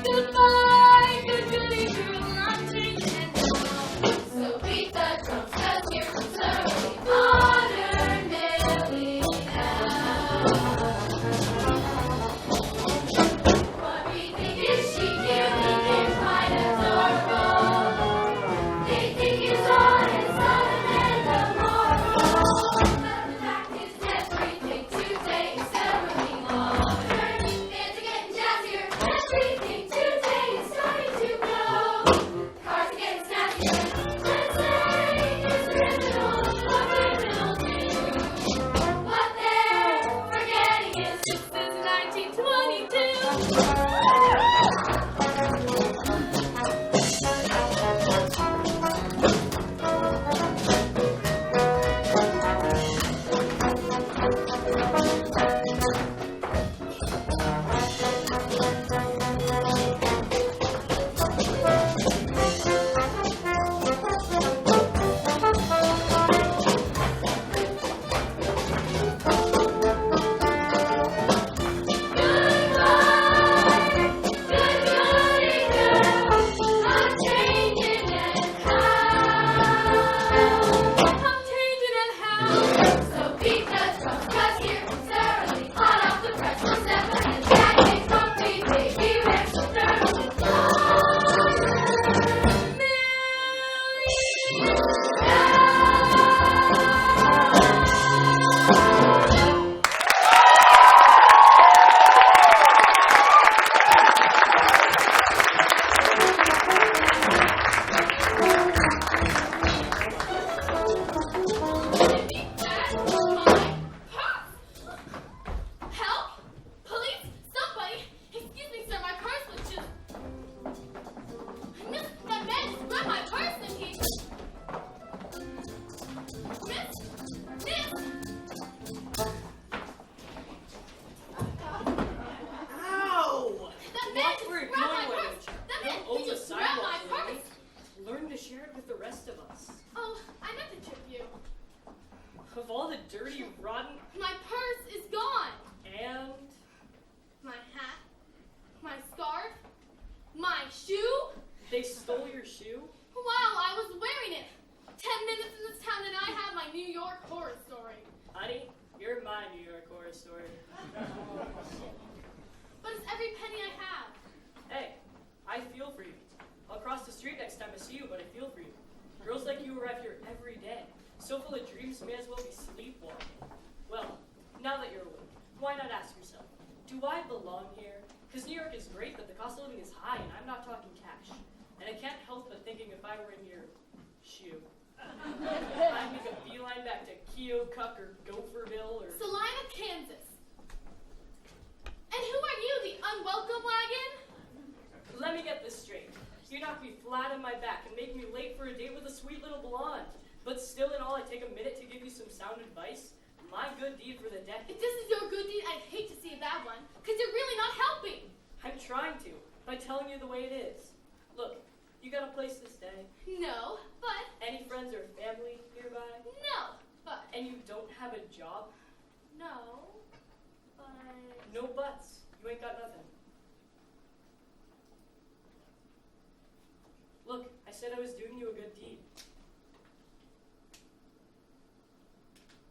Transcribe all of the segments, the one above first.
Goodbye. own the just grabbed my sidewalk, Millie. purse. Learn to share it with the rest of us. Oh, I meant to tip you. Of all the dirty, rotten, My purse is gone. and... My hat, my scarf, my shoe. They stole your shoe? Wow, I was wearing it. 10 minutes in this town and I have my New York horror story. Honey, you're my New York horror story. But it's every penny I have. Hey, I feel for you. I'll cross the street next time I see you, but I feel for you. Girls like you arrive here every day. So full of dreams, may as well be sleepwalking. Well, now that you're awake, why not ask yourself, do I belong here? Because New York is great, but the cost of living is high, and I'm not talking cash. And I can't help but thinking if I were in your shoe, I'd make a beeline back to Keokuk or Gopherville or... Salina, Kansas. And who are you, the unwelcome wagon? Let me get this straight. You knock me flat on my back and make me late for a date with a sweet little blonde. But still in all, I take a minute to give you some sound advice. My good deed for the day. If this is your good deed, I'd hate to see a bad one, because you're really not helping. I'm trying to, by telling you the way it is. Look, you got a place to stay? No, but... Any friends or family nearby? No, but... And you don't have a job? No, but... No buts. You ain't got nothing. Look, I said I was doing you a good deed.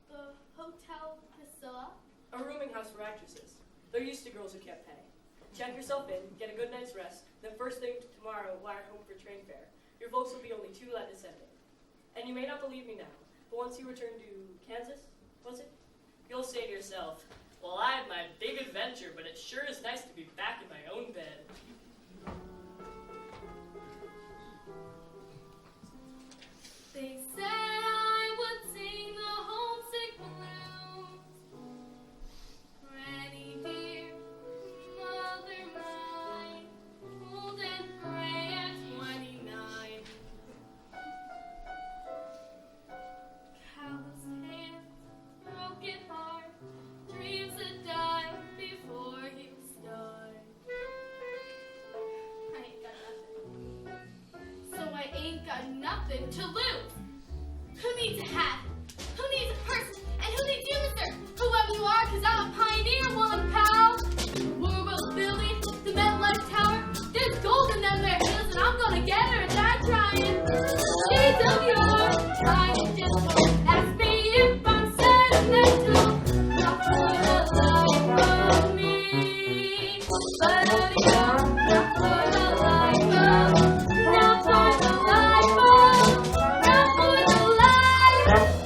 The Hotel Priscilla? A rooming house for actresses. They're used to girls who can't pay. Check yourself in, get a good night's rest, then first thing tomorrow, wire home for train fare. Your folks will be only 2 let descending. And you may not believe me now, but once you return to Kansas, was it? You'll say to yourself, well, I had my big adventure, but it sure is nice to be back in my own bed. They said I would sing the homesick blues. Ready, dear mother mine, hold and pray at 29. Calloused hands, broken heart, dreams that die before you start. I ain't got nothing. So I ain't got nothing to lose. Who needs a hat? Who needs a purse? And who needs you, mister? Whoever you are, cause I'm a pioneer one, pal. Warwell building, the MetLife Tower. There's gold in them there hills, and I'm gonna get her, and I'm trying. GWR, trying just ask me if I'm sentimental. Not for the life of me. But not for the life of, not for the life of, not for the life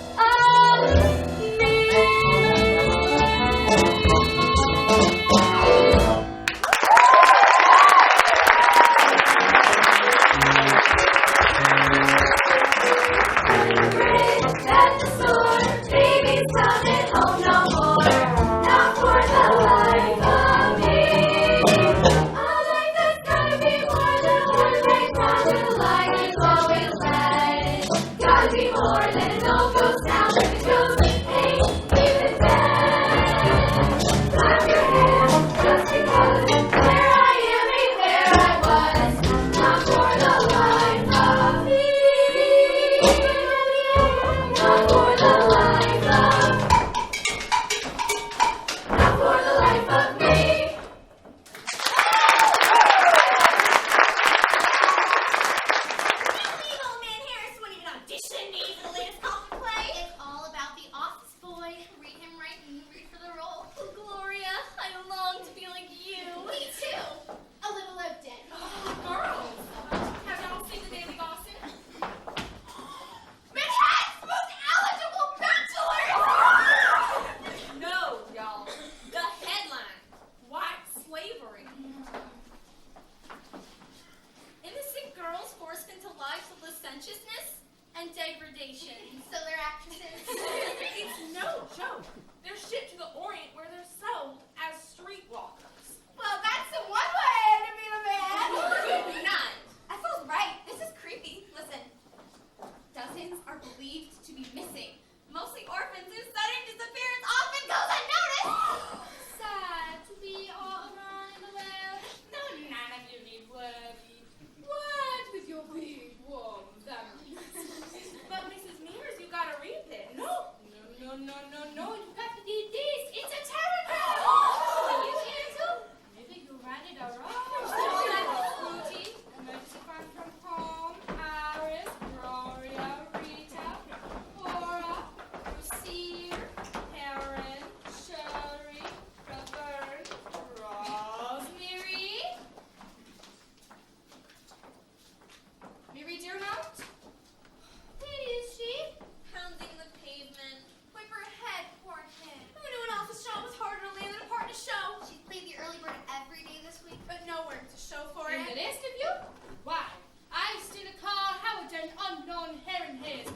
is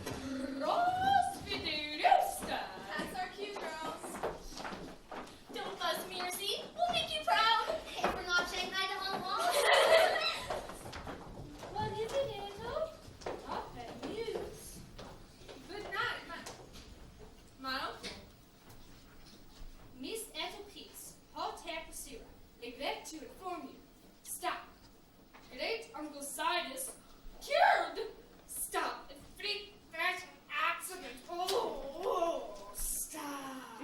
Rospidoosta. That's our cue, girls. Don't buzz, Mercy. We'll make you proud. Hey, we're not Shanghai to Hong Kong. What is it, Ethel? Not bad news. Good night, my uncle. Miss Ethel Peace, Hotel Pursuer, neglect to inform you. Stop. Great Uncle Sidus cured. Stop. The freak fashion accident. Oh, stop.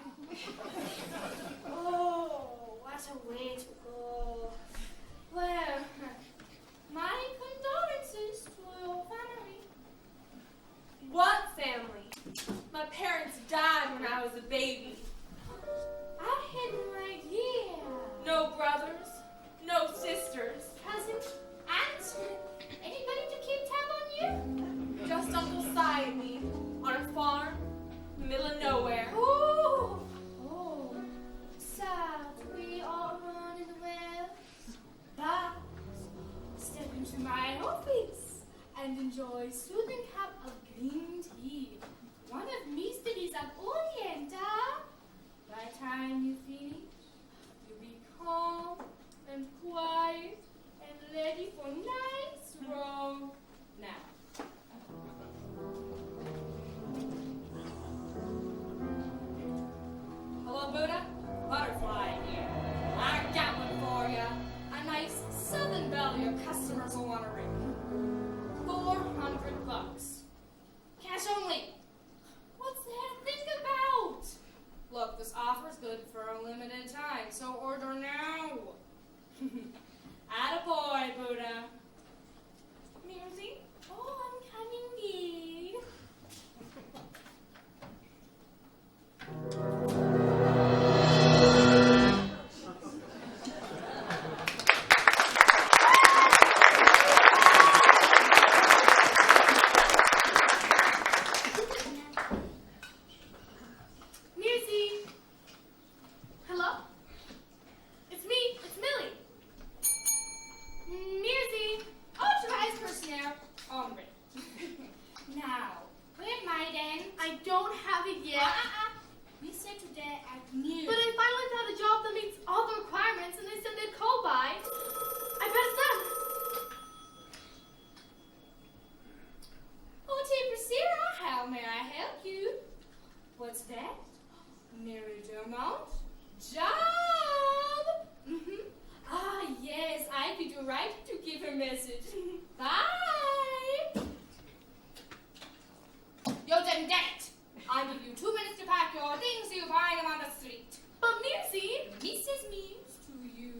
Oh, what a way to go. Well, my condolences to your family. What family? My parents died when I was a baby. I had no idea. No brothers, no sisters. Cousin, aunt, anybody to keep tab on you? Just Uncle Si and me on a farm, middle of nowhere. Oh, sad. We all run in the wells. But step into my office and enjoy soothing cup of green tea. One of mysteries of Orient. By the time you finish, you'll be calm and quiet and ready for nice roll. Now. Hello, Buddha? Butterfly here. I got one for ya. A nice southern belle your customers will want to ring. $400. Cash only. What's there to think about? Look, this offer's good for a limited time, so order now. Attaboy, Buddha. Musie? Oh, I'm coming, Dee. Mercy. Hello? It's me. It's Millie. Mercy. Authorized personnel. Hombre. Now, where my then? I don't have it yet. We said today at noon. But I finally found a job that meets all the requirements and they said they'd call by. I bet it's them. Hotel Priscilla, how may I help you? What's that? Mary Dumont? Job! Ah, yes, I'd be delighted to give her message. Bye! You didn't get it! I give you 2 minutes to pack your things so you find them on the street. But Mercy! Mrs. means to you.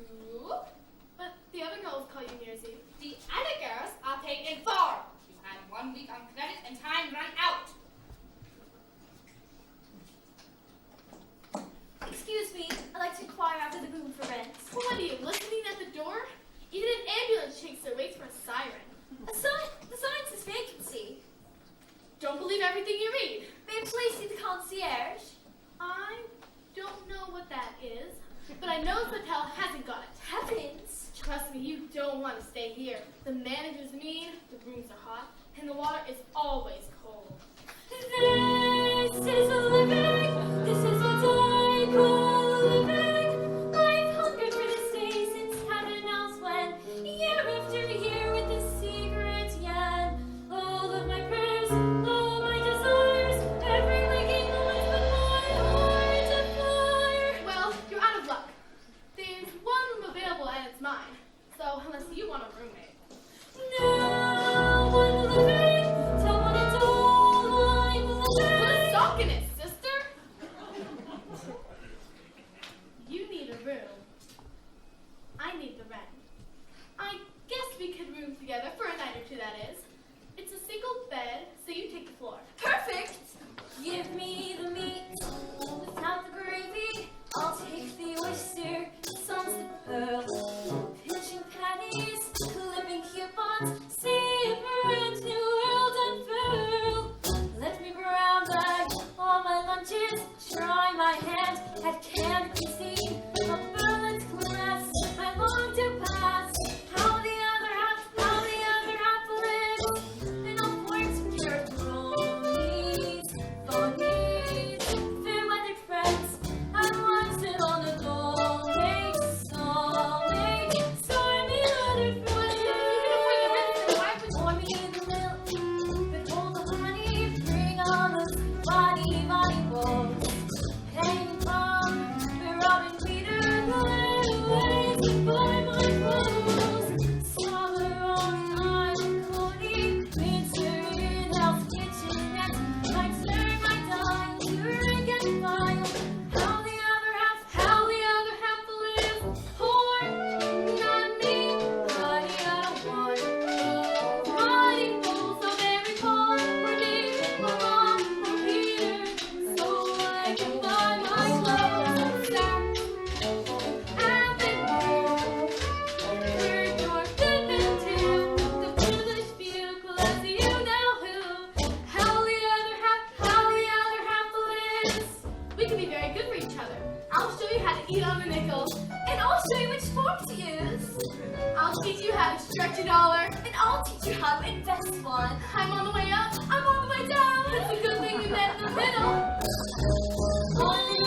But the other girls call you Mercy. The other girls are paid in full. You had 1 week on credit and time run out. Excuse me, I'd like to inquire after the room for rent. What are you, listening at the door? Even an ambulance shakes their waits for a siren. The sign says vacancy. Don't believe everything you read. May I please see the concierge? I don't know what that is, but I know the hotel hasn't got it. Heavens! Trust me, you don't want to stay here. The manager's mean, the rooms are hot, and the water is always cold. This is a living. This is what I call a living. I've hungered for this day since heaven knows when. Year after year with this secret yen. All of my prayers, all my desires, every waking moment put my heart afire. Well, you're out of luck. There's one room available and it's mine. So unless you want a roommate. Now I'm living. Someone it's all I'm Put a living. sock in it, sister. You need a room. I need the rent. I guess we could room together for a night or two, that is. It's a single bed, so you take the floor. Perfect. Give me the meat without the gravy. I'll take the oyster, sauce the pearl. Pinching patties, clipping coupons. See a brand new world unfurl. Let me brown bag all my lunches. Try my hand at canned cuisine. A Berlin's glass I long to pass. How the other half lives. And I'll pour some carrot rolls. $50. And I'll teach you how to invest one. I'm on the way up. I'm on the way down. It's a good thing we met in the middle. Honey,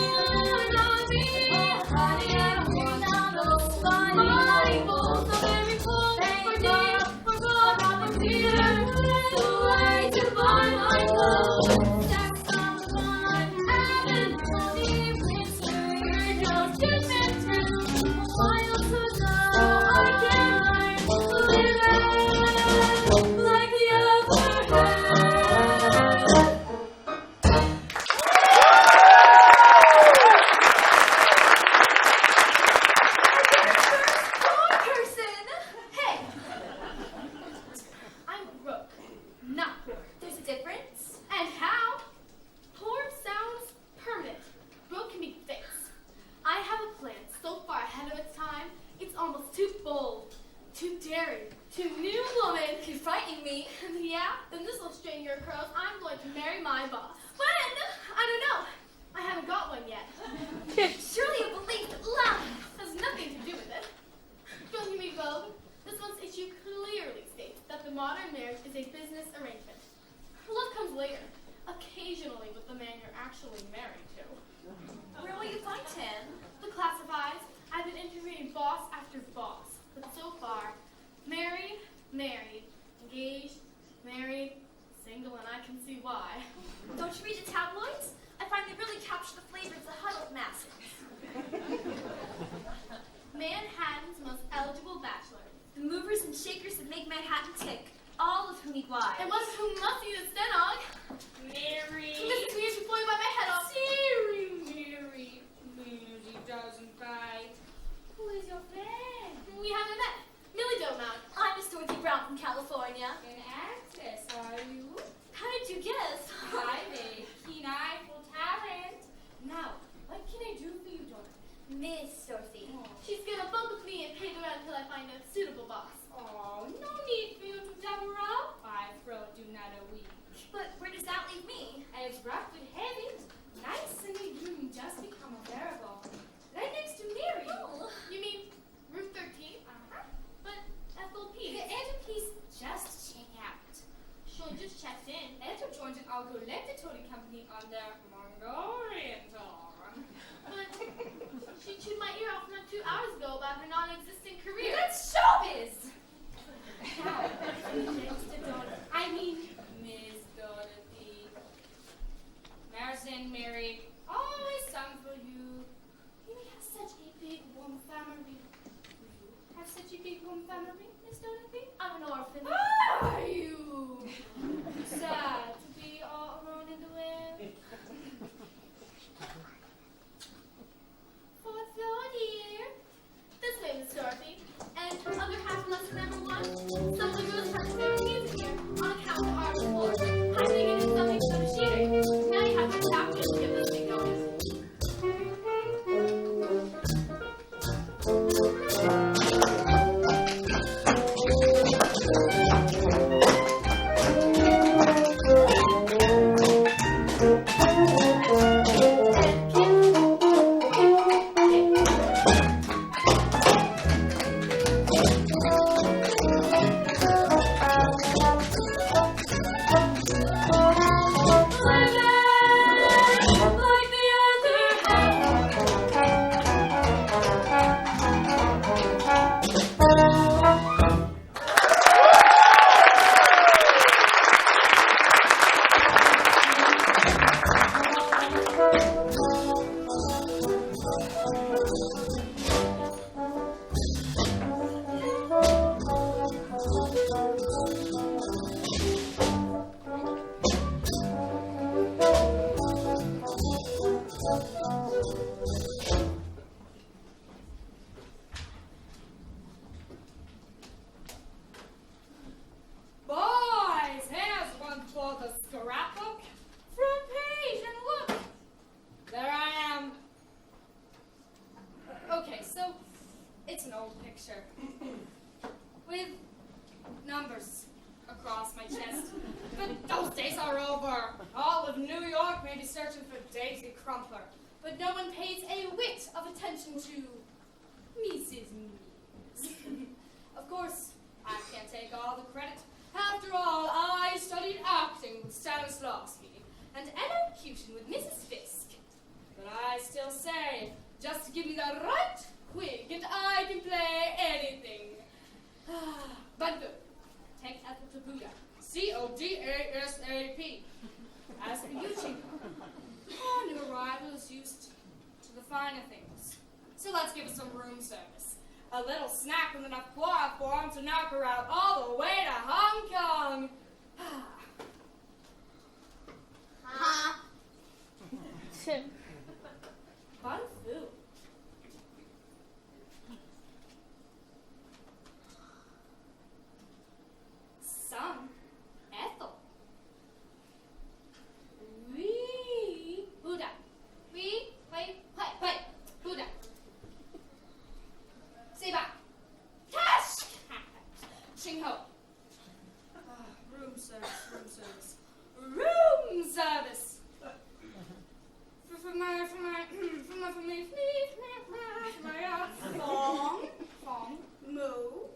I don't want none of those funny. Money balls, so very full. For days, for good, for tears. So I to buy my clothes. Stacks on the line, having money, winter, no different town. A while to go, I can't live like the other half. Wrong person. Hey, I'm broke, not poor. there's a difference. And how? Poor sounds permanent. Broke can be fixed. I have a plan so far ahead of its time, it's almost too bold, too daring, too new woman. You're frightening me. Yeah, then this will straighten your curls. I'm going to marry my boss. When? I don't know. I haven't got one yet. Surely you believe that love. Has nothing to do with it. Don't you read Vogue? This one's issue clearly states that the modern marriage is a business arrangement. Love comes later, occasionally with the man you're actually married to. Where will you find him? The classifieds, I've been interviewing boss after boss, but so far, married, engaged, married, single, and I can see why. Don't you read the tabloids? I find they really capture the flavor of the huddled masses. Manhattan's most eligible bachelor. The movers and shakers that make Manhattan tick, all of whom need wives. And one who must eat a stenog. Mary. This is me before you bite my head off. Mary doesn't bite. Who is your friend? We haven't met. Millie don't know. I'm Miss Dorothy Brown from California. An actress, are you? How did you guess? I'm a keen eye for talent. Now, what can I do for you, Donna? Miss Dorothy. She's gonna bunk with me and pay the rent until I find a suitable boss. Oh, no need for you to double up. I throw do not a week. But where does that leave me? As rough but heavy, nice and you just become unbearable. Right next to Mary. Oh. You mean room 13? But Ethel P. The editor, please just check out. Sure, just checked in. Editor joined an alcohol-laboratory company on the Mongolian tour. But she chewed my ear off not 2 hours ago about her non-existent career. That's showbiz! Now, next to Dorothy. I mean, Miss Dorothy. Marson, Mary, always some for you. You have such a big, warm family. You have such a big, warm family, Miss Dorothy? I'm an orphan. Are you? Sad to be all alone in the world? Fourth floor here. This way, Miss Dorothy. And other half lesson number 1. Some of the girls practice their music here on account of the hard floor. I'm thinking it's something for the machinery. Now you have to tap to get this thing going. Boys, here's one for the scrapbook. Front page, and look! There I am. Okay, so it's an old picture. With numbers across my chest. But those days are over. All of New York may be searching for Daisy Crumpler. But no one pays a whit of attention to Mrs. Mees. Of course, I can't take all the credit. After all, I studied acting with Stanislavski and elocution with Mrs. Fisk. But I still say, just give me the right wig and I can play anything. But good. Take Ethel to Buddha. CODASAP. As for you, Chico, our new arrival is used to the finer things. So let's give us some room service. A little snack with enough chloroform to knock her out all the way to Hong Kong. Fun food. Some Ethel. We Buddha. We wait, Buddha. Say back. Cash. Ching ho. Room service. Room service. For my Fong, Moo.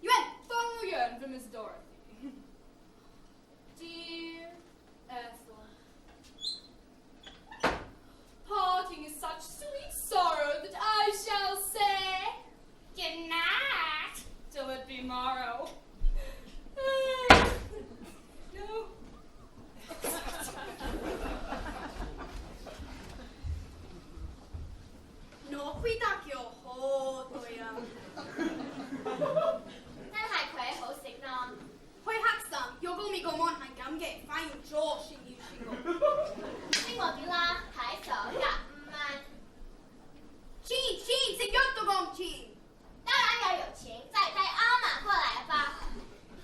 Yuan for Miss Dorothy. Dear Ethel, parting is such sweet sorrow that I shall say good night till it be morrow. No.我飛得叫好對啊！真係佢好食啦。開黑神，有個美國網係咁嘅，反而咗先要先個。星我點啦？睇手入5萬。錢食咗都講錢。當然要有錢，再阿瑪過來吧。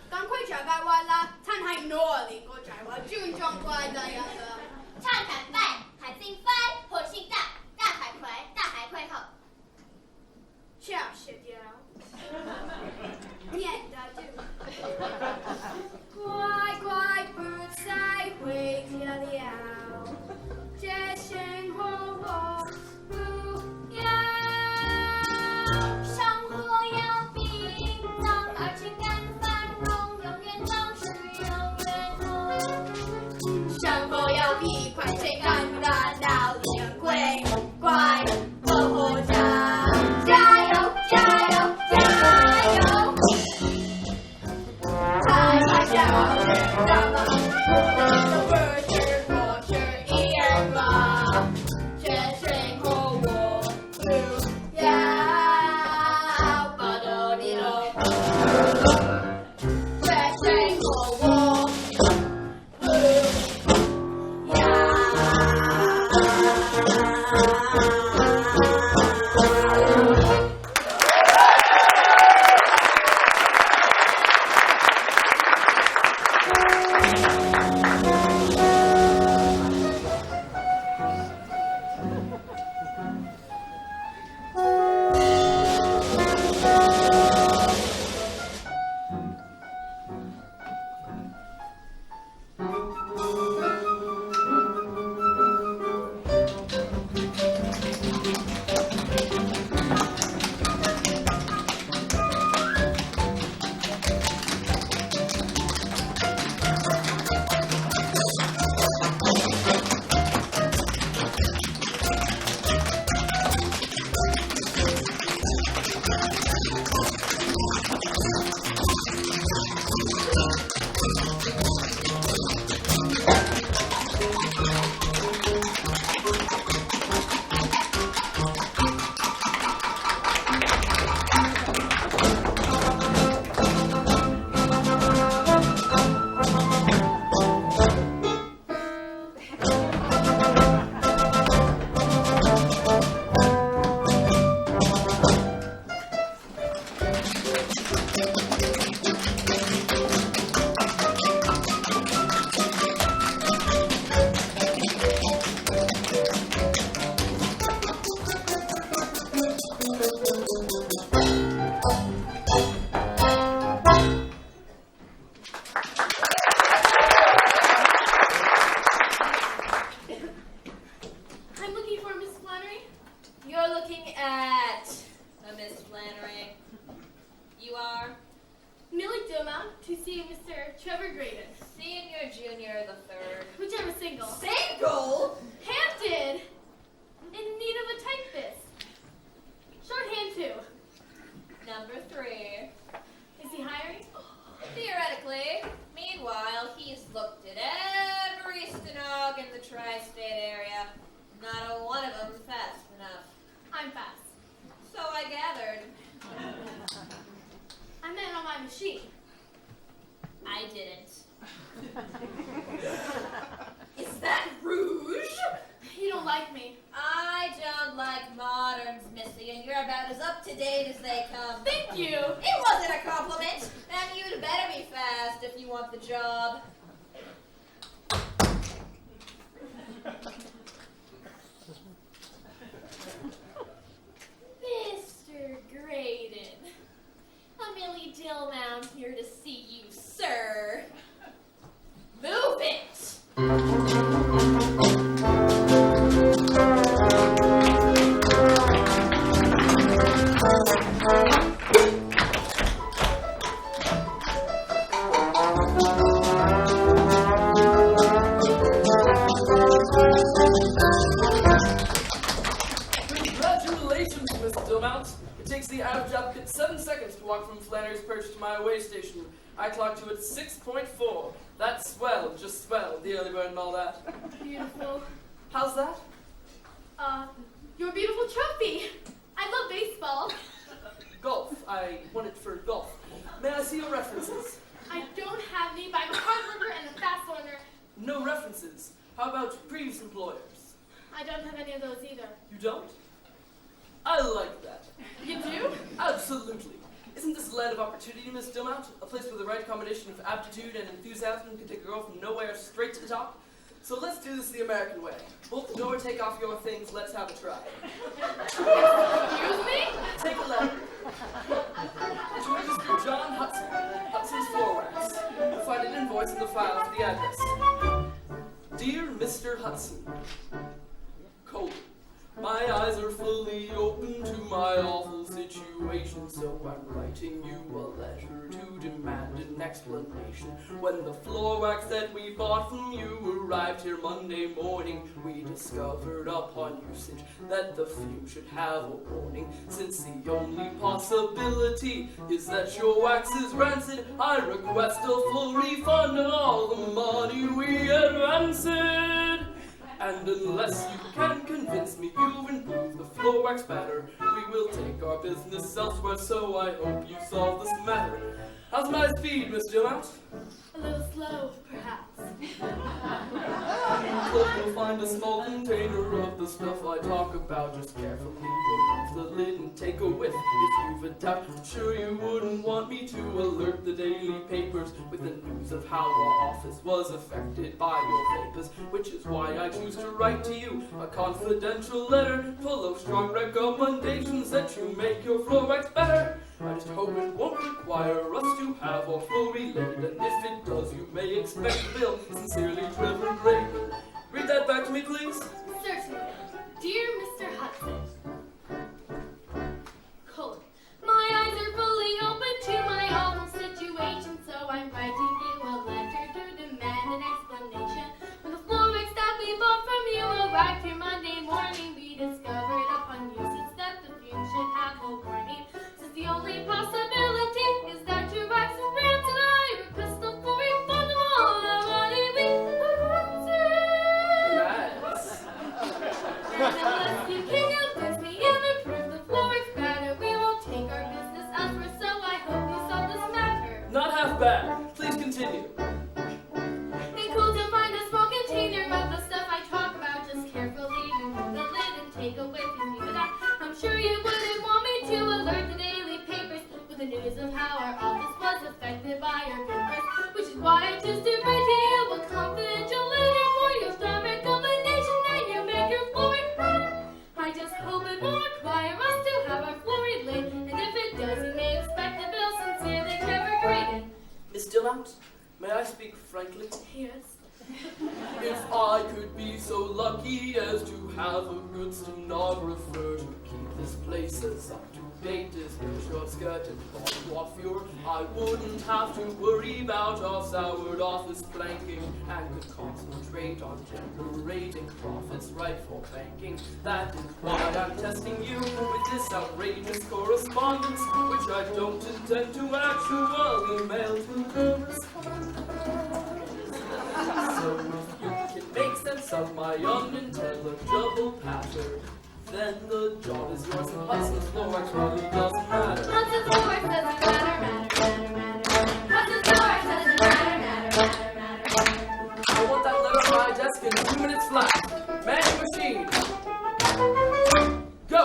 咁佢就係話啦，真係攞嚟個就係話尊重怪第人啦。唱坦白，海星飛，火星大，大海葵，大海葵後。這樣是掉，免得就乖不再回家了，這生活我不要。生活要平淡，而情感繁榮，永遠都是永遠紅。生活要比快情感大道理乖乖活活着。加油！太小人让了，都不是过去一人了。这生活我不要，巴多利罗。这生活我不要。down to see Mr. Trevor Graydon. Senior, junior, the third. Whichever single. Single? Hampton! In need of a typist. Shorthand too. Number 3. Is he hiring? Theoretically. Meanwhile, he's looked at every stenog in the tri-state area. Not a one of them fast enough. I'm fast. So I gathered. I meant on my machine. I didn't. Is that rouge? You don't like me. I don't like moderns, Missy, and you're about as up-to-date as they come. Thank you. It wasn't a compliment, and you'd better be fast if you want the job. Mr. Graydon, Millie Dillmount here to see you, sir. Move it! Congratulations, Miss Dillmount. It takes the average applicant 7 seconds to walk from Flannery's Perch to my away station. I clocked you at 6.4. That's swell, just swell, the early bird and all that. Beautiful. How's that? Your beautiful trophy. I love baseball. Golf. I won it for golf. May I see your references? I don't have any, but I'm a hard worker and a fast learner. No references. How about previous employers? I don't have any of those either. You don't? I like that. You do? Absolutely. Isn't this land of opportunity, Miss Dillmount? A place where the right combination of aptitude and enthusiasm can take a girl from nowhere straight to the top? So let's do this the American way. Bolt the door, take off your things, let's have a try. Excuse me? Take a letter. To Mr. John Hudson, Hudson's Floor Wax. You'll find an invoice in the file for the address. Dear Mr. Hudson, colon. My eyes are fully open to my awful situation, so I'm writing you a letter to demand an explanation. When the floor wax that we bought from you arrived here Monday morning, we discovered upon usage that the fume should have a warning. Since the only possibility is that your wax is rancid, I request a full refund of all the money we advanced. And unless you can convince me you've improved the floor wax better, we will take our business elsewhere, so I hope you solve this matter. How's my speed, Miss Dillmount? A little slow, perhaps. Hope you'll find a small container of the stuff I talk about. Just carefully remove the lid and take a whiff. If you've a doubt, I'm sure you wouldn't want me to alert the daily papers with the news of how our office was affected by your vapors, which is why I choose to write to you a confidential letter full of strong recommendations that you make your floor wax better. I just hope it won't require us to have our flow relayed, and if it does, you may expect a bill. Sincerely, Trevor Graydon. Read that back to me, please. Certainly. Dear Mr. Hudson, colon. My eyes are fully open to my awful situation, so I'm writing you a letter to demand an explanation. When the floor wax that we bought from you arrived here Monday morning, we discovered upon usage that the fume should have a warning. Since the only possibility is that your wax is rancid, I request a full refund of all the money we Nice. and unless you can convince me you've improved the floor wax better, we won't take our business elsewhere, so I hope you solve this matter. Not half bad. Please continue. Ain't cool to find a small container of the stuff I talk about. Just carefully remove the lid and take a whiff and leave it out. I'm sure you wouldn't want me to alert the daily papers with the news of how our office was affected by your papers, which is why I choose to write to you a confidential letter for your strong recommendation that you make your floor better. I just hope it won't require us to have our floor laid, and if it does, you may expect a bill. Sincerely, Trevor Graydon. Miss Dillmount, may I speak frankly? Yes. If I could be so lucky as to have a good stenographer to keep this place as up to date is short skirt and coiffure. I wouldn't have to worry about our soured office planking and could concentrate on generating profits right for banking. That is why I'm testing you with this outrageous correspondence, which I don't intend to actually mail to correspondence. So if you can make sense of my unintelligible patter, then the job is yours and Hudson's Florex really doesn't matter. Hudson's Florex doesn't matter. Hudson's Florex doesn't matter. I want that letter on my desk in 2 minutes flat. Man machine. Go!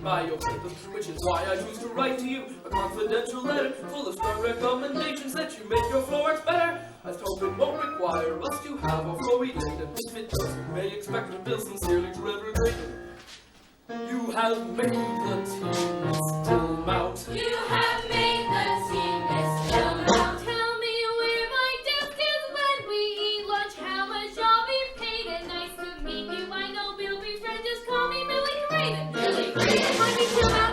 By your papers, which is why I choose to write to you a confidential letter full of strong recommendations that you make your Florex better. I hope it won't require us to have a flowy date, and if it does, you may expect a bill sincerely to every You have made the team, Miss Stillmount. You have made the team, Miss Stillmount. Tell me where my desk is when we eat lunch, how much I'll be paid, and nice to meet you. I know we'll be friends, just call me Millie Craven. Millie Craven. Might be Stillmount.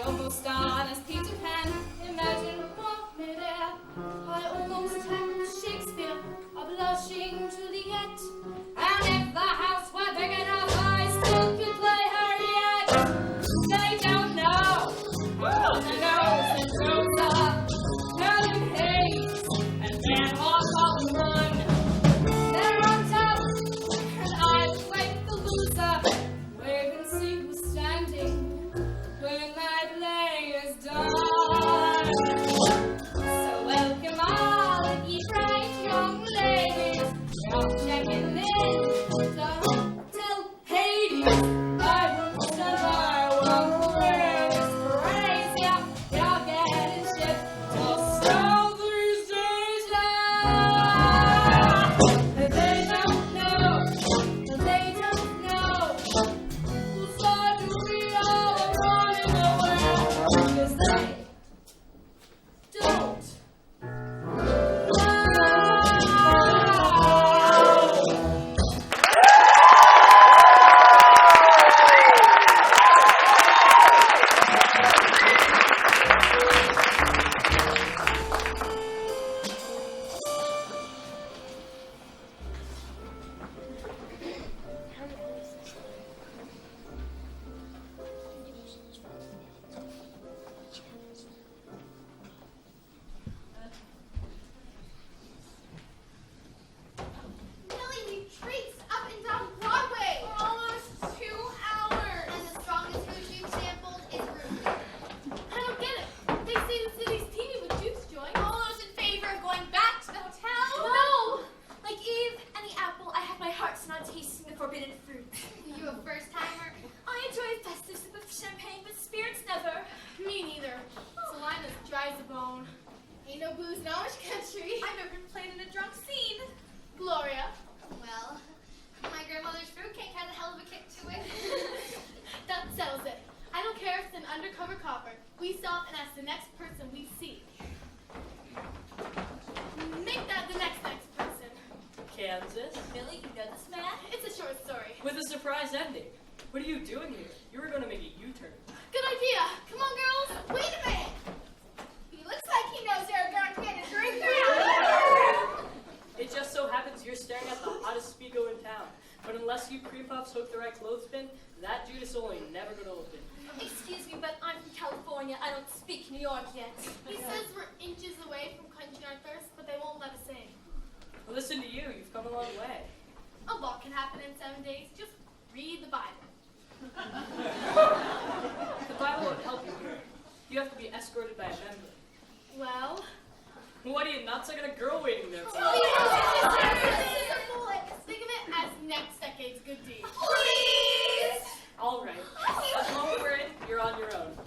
almost done as Peter Pan. Imagine what midair. I almost tackled Shakespeare, a blushing Juliet. And if the house were big enough, I still could play her yet. They don't know how the nose and Rosa, Helen Hayes, and Van Hawk all in one. They're on top, and I played the loser. Wait and see who's standing when that play is done. So welcome all of ye bright young ladies. You're checking in to Hotel Hades. I won't stand by one greatest praise. Yeah, you're getting shipped to Southeast Asia. They don't know. They don't know. Whose side do we all are running away? 'Cause they don't know. Millie, we traced up and down Broadway. For almost 2 hours. And the strongest food you've sampled is root. I don't get it. They say the city's teeming with juice, Joy. All those in favor of going back to the hotel? No! Like Eve and the apple, I have my heart set on tasting the forbidden fruit. You a first timer? I enjoy a festive sip of champagne, but spirits never. Me neither. Salinas dry as a bone. Ain't no booze in Amish country. I've never been played in a drunk scene. Gloria. Well, my grandmother's fruitcake had a hell of a kick to it. That settles it. I don't care if it's an undercover copper. We stop and ask the next person we see. Make that the next person. Kansas? Millie, you know this man? It's a short story. With a surprise ending. What are you doing here? You were going to make a U-turn. Good idea. Come on, girls. Wait a minute. He looks like he knows they're going to get a drink around. It just so happens you're staring at the hottest speago in town. But unless you pre-puffs hook the right clothespin, that Judas only never gonna open. Excuse me, but I'm from California. I don't speak New York yet. He says we're inches away from quenching our thirst, but they won't let us in. Well, listen to you. You've come a long way. A lot can happen in 7 days. Just read the Bible. The Bible won't help you here. You have to be escorted by a member. Well, What are you nuts? I got a girl waiting there for you. think of it as next decade's good deed. Please! All right. As long as we're in, you're on your own.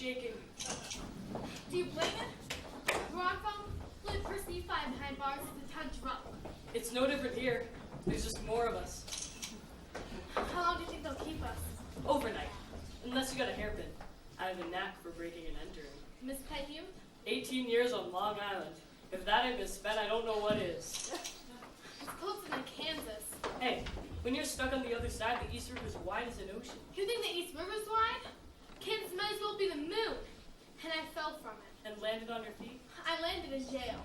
shaking. Do you blame it? Where I'm from, the only person you find behind bars is a ton drunk. It's no different here. There's just more of us. How long do you think they'll keep us? Overnight. Unless you got a hairpin. I have a knack for breaking and entering. Miss Penhume? 18 years on Long Island. If that ain't misspent, I don't know what is. It's closer than Kansas. Hey, when you're stuck on the other side, the East River's wide as an ocean. You think the East River's wide? Kansas might as well be the moon. And I fell from it. And landed on your feet? I landed in jail.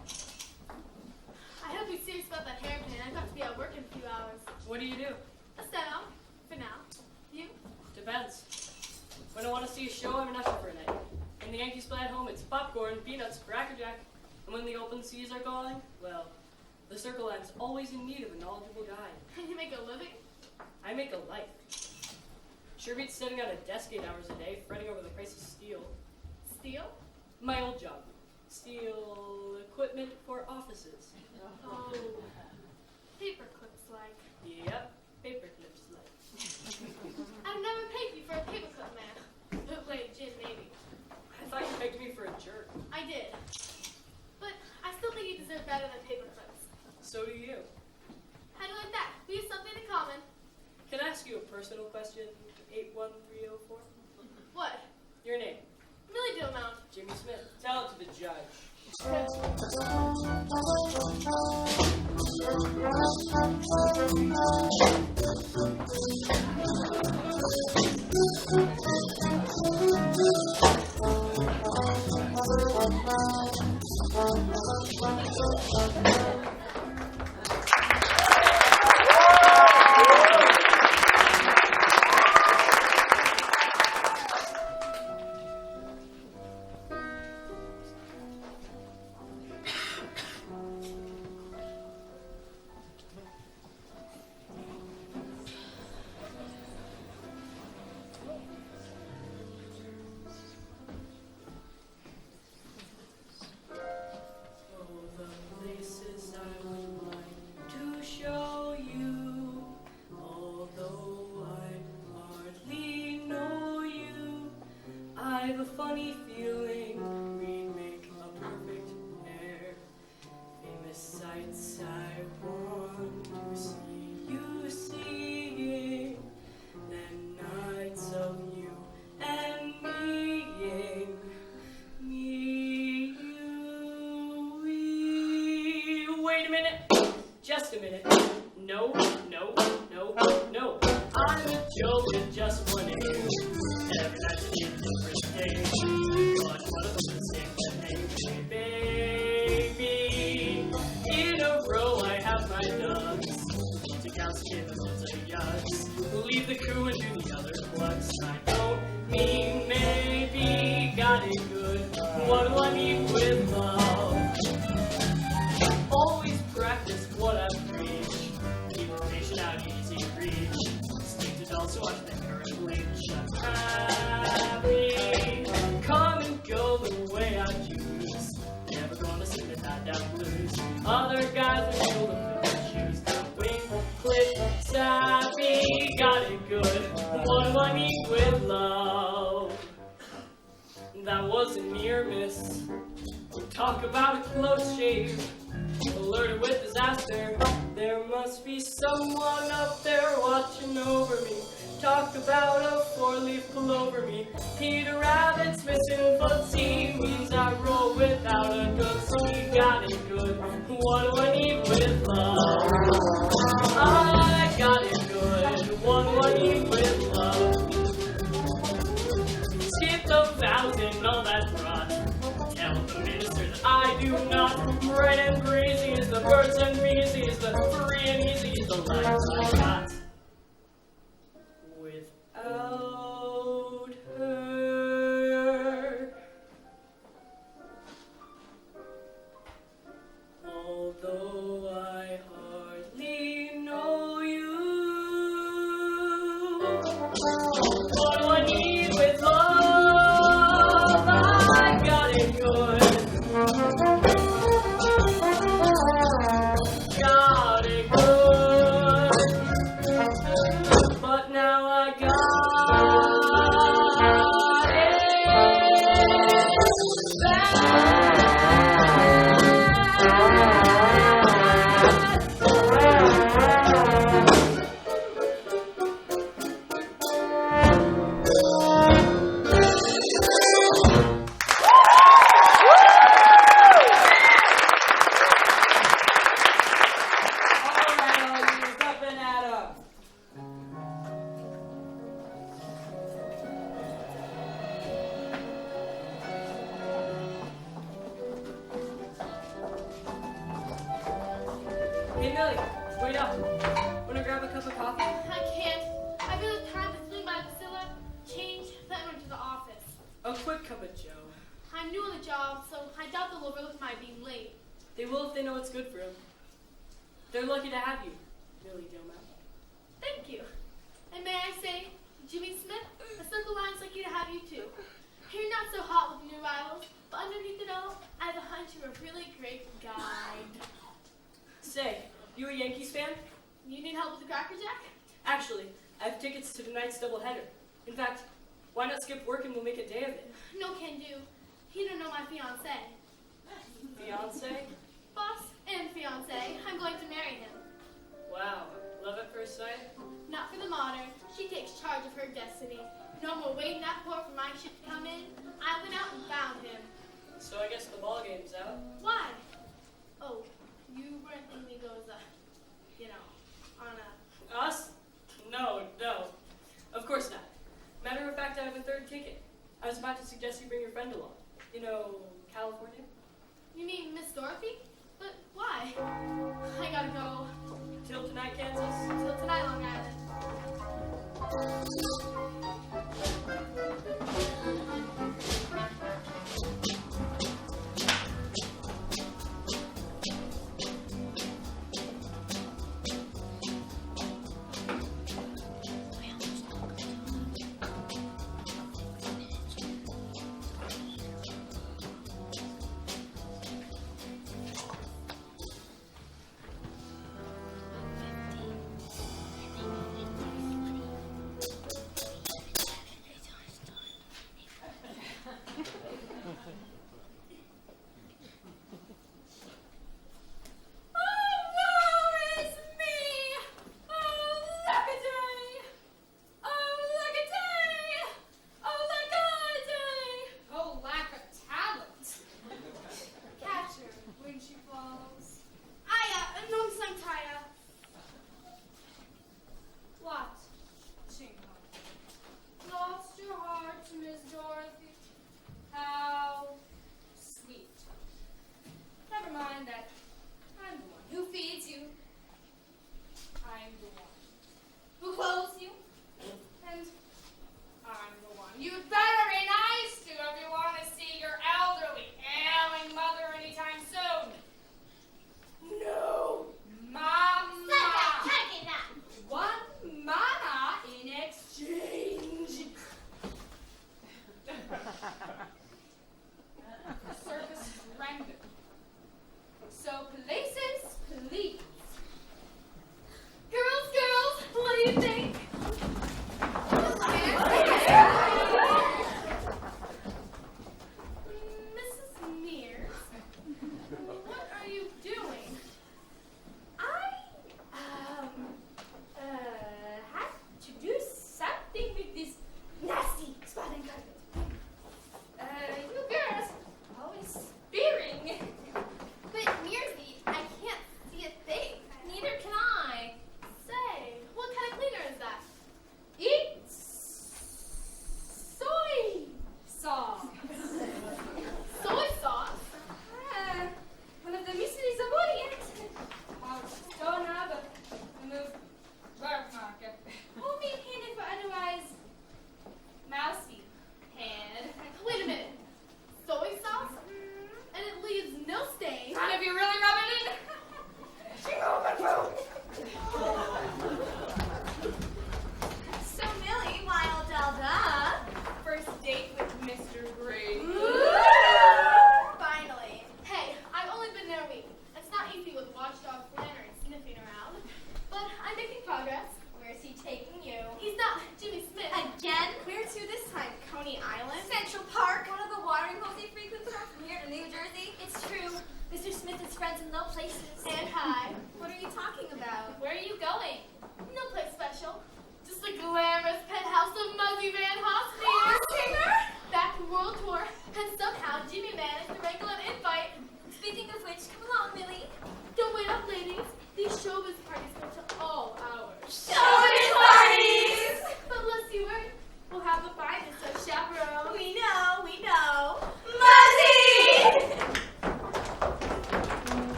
I hope you're serious about that hairpin. I've got to be at work in a few hours. What do you do? A set-up, for now. You? Depends. When I want to see a show, I'm an usher for a night. When the Yankees play at home, it's popcorn, peanuts, crackerjack. And when the open seas are calling, well, the Circle Line's always in need of a knowledgeable guide. And you make a living? I make a life. Sure beats sitting at a desk 8 hours a day, fretting over the price of steel. Steel? My old job. Steel equipment for offices. Oh. Paper clips like. Yep, paper clips like. I've never paid you for a paperclip, man. Bootleg gin, maybe. I thought you pegged me for a jerk. I did. But I still think you deserve better than paperclips. So do you. How do you like that? We have something in common. Can I ask you a personal question? 81304? What? Your name? Millie Dilmount. Jimmy Smith. Tell it to the judge. I have a funny feeling we make a perfect pair. Famous sights I want to see you seeing, then nights of you and me, Wait a minute, just a minute. No, I'm a Joe with just one name. Every night's a different day. But what a mistake that made me, baby. In a row I have my ducks. To count skippers, lots of yucks. Leave the crew and do the other plugs. I don't mean maybe. Got it good. What do I need with love? Always practice what I preach. Keep the patient out easy reach. Stick to dolls so watch the current blink. Shut happy. Come and go the way I choose. Never gonna sing the tie down blues. Other guys are still the shoes. Wink, click, sappy. Got it good. What do I need with love? That was a near miss. Talk about a close shave. Alerted with disaster. There must be someone up there watching over me. Talk about a four-leaf clover me. Peter Rabbit's missing footsie means I roll without a goodsey. Got it good. What do I need with love? I got it good. What do I need with love? Skip the vows and all that rot. Tell the minister that I do not. Bright and breezy is the birds and bees is the free and easy is the life I got. Without her, although I hardly know you, what do I need with love? I got it good. Got it good. Hey, Millie, wait up. Wanna grab a cup of coffee? I can't. I really tried to swing by Priscilla, change, then went to the office. A quick cup of joe. I'm new on the job, so I doubt they'll overlook my being late. They will if they know what's good for them. They're lucky to have you, Millie Gilman. Thank you. And may I say, Jimmy Smith, a circle line's lucky to have you too. You're not so hot with new rivals, but underneath it all, I have a hunch you're a really great guide. Say, you a Yankees fan? You need help with the Cracker Jack? Actually, I have tickets to tonight's doubleheader. In fact, why not skip work and we'll make a day of it? No can do. You don't know my fiancé. Fiance? Boss and fiancé, I'm going to marry him. Wow, love at first sight? Not for the modern. She takes charge of her destiny. No more waiting at port for my ship to come in. I went out and found him. So I guess the ball game's out. Why? Oh, you weren't thinking it goes, on a... Us? No. Of course not. Matter of fact, I have a third ticket. I was about to suggest you bring your friend along. You know, California? You mean Miss Dorothy? But why? I gotta go. Till tonight, Kansas? Till tonight, Long Island.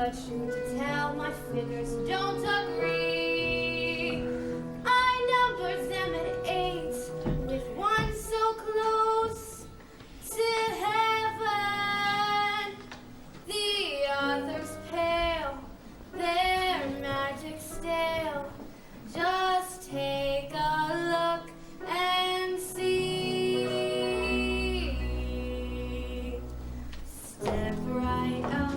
the truth to tell, my figures don't agree. I numbered them at 8, with one so close to heaven. The others pale, their magic stale. Just take a look and see. Step right up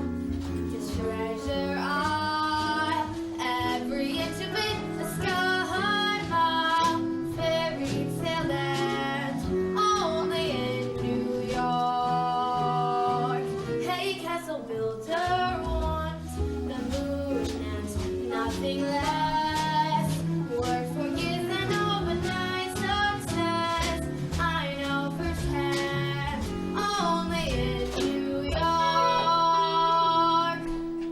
to treasure eye. Every inch of it a sky mile. Fairy tale land, only in New York. Hey, castle builder wants the moon and nothing less. Work for years and overnight success. I know firsthand, only in New York.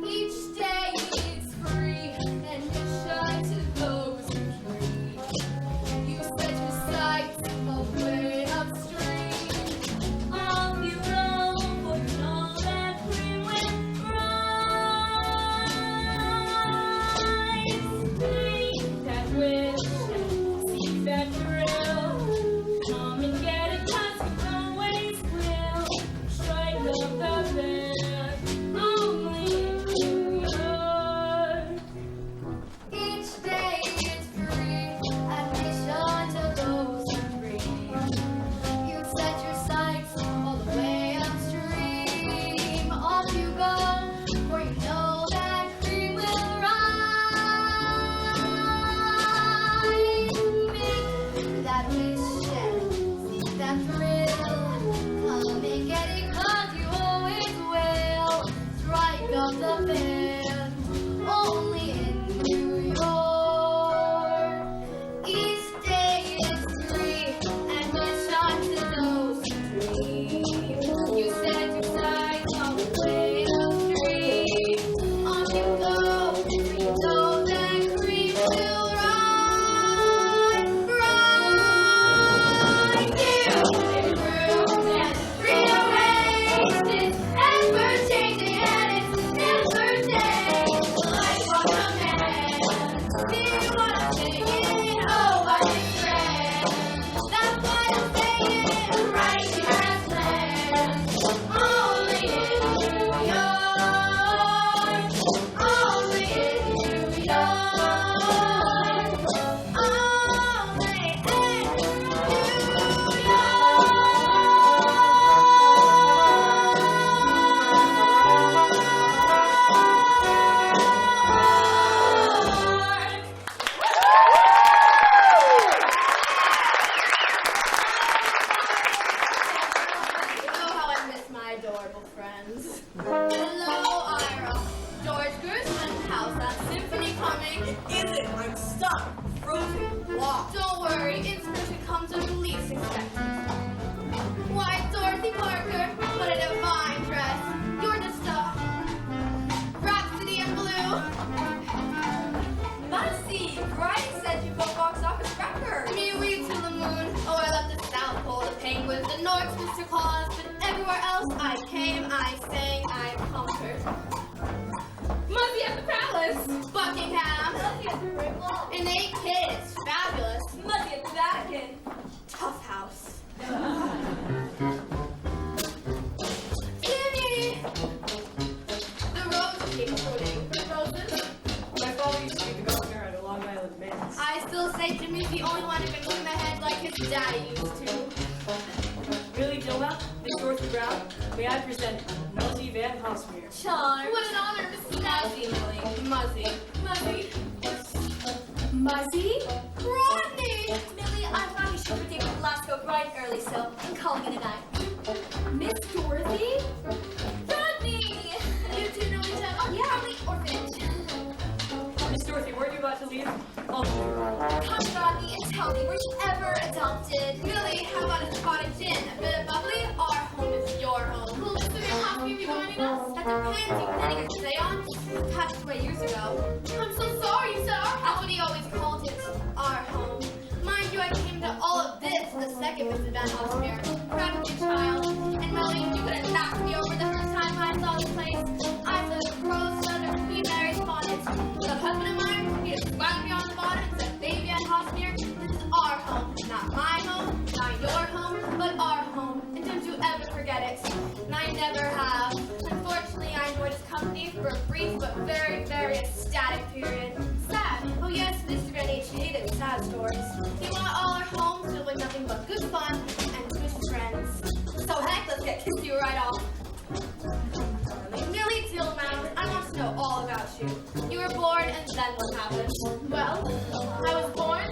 Each day is free and you shine to those who dream. You set your sights away upstream. Off you go, for you know that dream will rise. Take that wish and seek that thrill. Come and get it, 'cause you always will. Strike up the band, only in New York. Each day is free, admission to those who dream. You set your sights all the way upstream. Off you go, for you know that dream will rise. Make that wish and seek that thrill. Come and get it, 'cause you always will. Strike up the band, only in New York. Each day is free, admission to those who dream. You set your sights all the way upstream. On you go, for you know that dream will rise. Rise, you improve and rearrange. It's ever changing and it's never changed. Life on command. See what I'm saying? Oh, my friend. That's what I'm saying. Right here at land. Only in New York. Only in New York. Only in New York. You know how I miss my adorable friends. Hello, Ira. George Gershwin's house at Symphony coming. Is it? I'm stuck. Frozen. Locked. Don't worry, inspiration comes when you least expect it. Why, Dorothy Parker, what a divine dress. You're just a Rhapsody in Blue. Muzzy, Brian said you broke box office record. Me weave to the moon. Oh, I left the South Pole, the Penguins, the North, Mr. Claus. But everywhere else I came, I sang, I conquered. Muzzy at the Palace. Buckingham. Muzzy at the Great Wall. An 8 kids. Fabulous. Muzzy at the Vatican. Tough house. Jimmy! The rose keep fruiting. The roses. My father used to be the governor at a Long Island manse. I still say Jimmy's the only one who can move my head like his daddy used to. Millie Dilmouth, Miss Dorothy Brown, may I present Muzzy Van Hosmeer. Charm. What an honor, Mrs. Muzzy. Muzzy. Muzzy. Muzzy? Rodney! Millie, I thought you should predict Glasgow bright and early, so I'm calling it a night. Miss Dorothy? Rodney! You two know each other? Yeah. Probably orphanage. Miss Dorothy, weren't you about to leave? I'll be here. Come, Rodney, and tell me, were you ever adopted? Millie, how about a cottage inn? A bit of bubbly? Our home is your home. Will Mr. Van Hosmeer be joining us? That depends. You planning a seance? He passed away years ago. I'm so sorry you said our home. That's what he always called it. Our home. Mind you, I came to all of this the second Mrs. Van Hosmeer. Proud of you, child. And Millie, you could have knocked me over the first time I saw the place. I saw the crows under forget it. And I never have. Unfortunately, I enjoyed his company for a brief but very, very ecstatic period. Sad. Oh yes, Mr. Greenwich hated sad stories. He wanted all our homes filled with nothing but good fun and good friends. So heck, let's get kissy right off. Millie Tillmount, I want to know all about you. You were born, and then what happened? Well, I was born,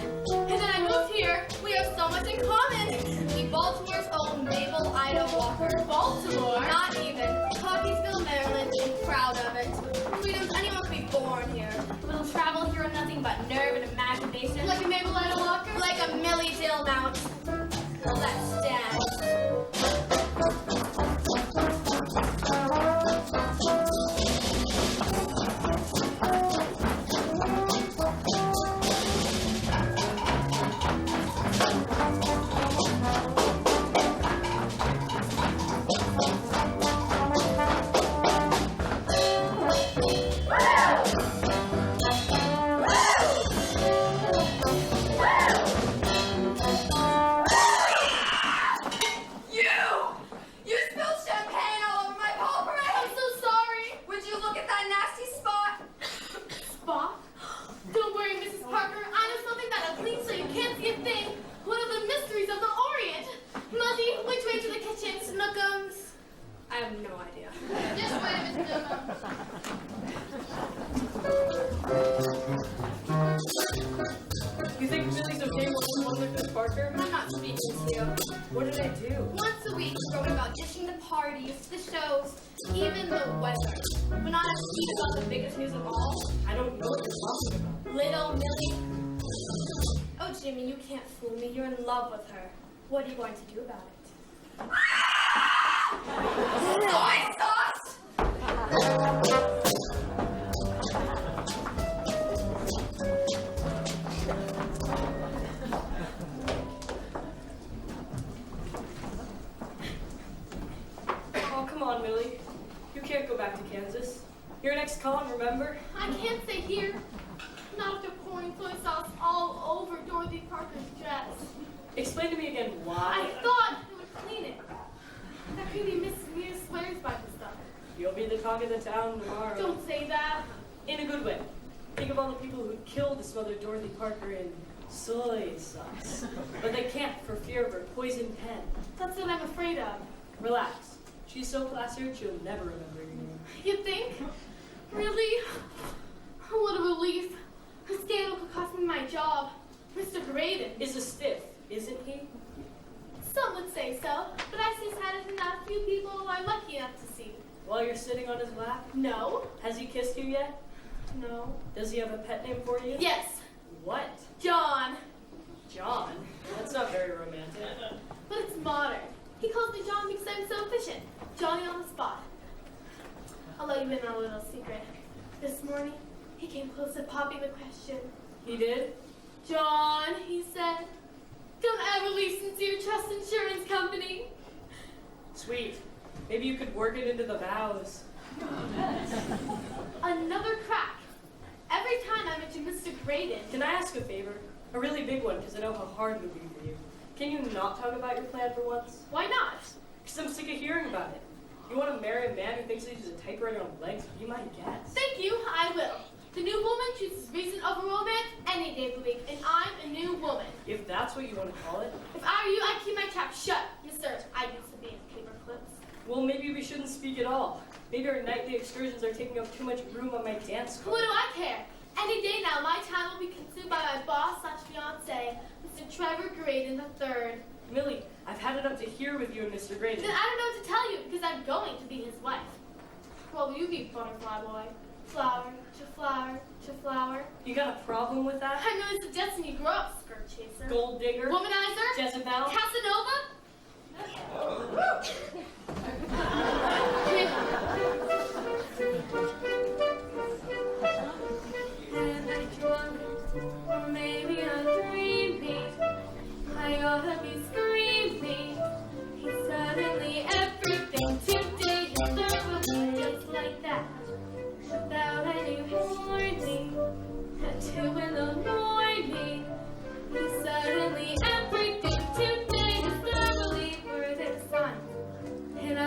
and then I moved here. We have so much in common. Be Baltimore's own Mabel Ida Walker. Baltimore? Not even. Cockeysville, Maryland, and proud of it. Freedom's anyone could be born here. A little travel here and nothing but nerve and imagination. Like a Mabel Ida Walker? Like a Millie Tillmount. Let's dance. You think Millie's okay with one with Miss Parker? I'm not speaking to you. What did I do? Once a week, wrote about dishing the parties, the shows, even the weather. But not a peep about the biggest news of all. I don't know what you're talking about. Little Millie. Oh, Jimmy, you can't fool me. You're in love with her. What are you going to do about it? Soy sauce! Oh, come on, Millie. You can't go back to Kansas. You're next con, remember? I can't stay here. Not after pouring soy sauce all over Dorothy Parker's dress. Explain to me again I why. thought it would clean it. That creepy Mrs. Mia swears by the stuff. You'll be the talk of the town tomorrow. Don't say that. In a good way. Think of all the people who killed to smother Dorothy Parker in soy sauce. But they can't for fear of her poison pen. That's what I'm afraid of. Relax. She's so plastered, she'll never remember your name. You think? Really? What a relief. A scandal could cost me my job. Mr. Graydon. Is a stiff, isn't he? Some would say so, but I see sadder than that few people I'm lucky enough to see. While you're sitting on his lap? No. Has he kissed you yet? No. Does he have a pet name for you? Yes. What? John. John? That's not very romantic. But it's modern. He calls me John because I'm so efficient. Johnny on the spot. I'll let you in on a little secret. This morning, he came close to popping the question. He did? John, he said, don't ever listen to your trust insurance company. Sweet. Maybe you could work it into the vows. Another crack. Every time I mention Mr. Graydon. Can I ask a favor? A really big one, because I know how hard it would be for you. Can you not talk about your plan for once? Why not? Because I'm sick of hearing about it. You want to marry a man who thinks he's a typewriter on legs? Be my guest. Thank you, I will. The new woman chooses reason over romance any day of the week, and I'm a new woman. If that's what you want to call it. If I were you, I'd keep my trap shut. Mister, I used to be in paper clips. Well, maybe we shouldn't speak at all. Maybe our nightly excursions are taking up too much room on my dance What floor. do I care? Any day now, my time will be consumed by my boss/fiance, Mr. Trevor Graydon III. Millie, I've had it up to here with you and Mr. Graydon. Then I don't know what to tell you, because I'm going to be his wife. What will you be, butterfly boy? Flower to flower to flower. You got a problem with that? I'm known as the Destiny Grow-Up Skirt Chaser. Gold digger? Womanizer? Jezebel? Casanova? And I drunk, or maybe I'm dreaming. I ought to be screaming. He's suddenly everything today is thoroughly just like that. Without any warning, at 2 in the morning. He's suddenly everything today is thoroughly worth its sun. And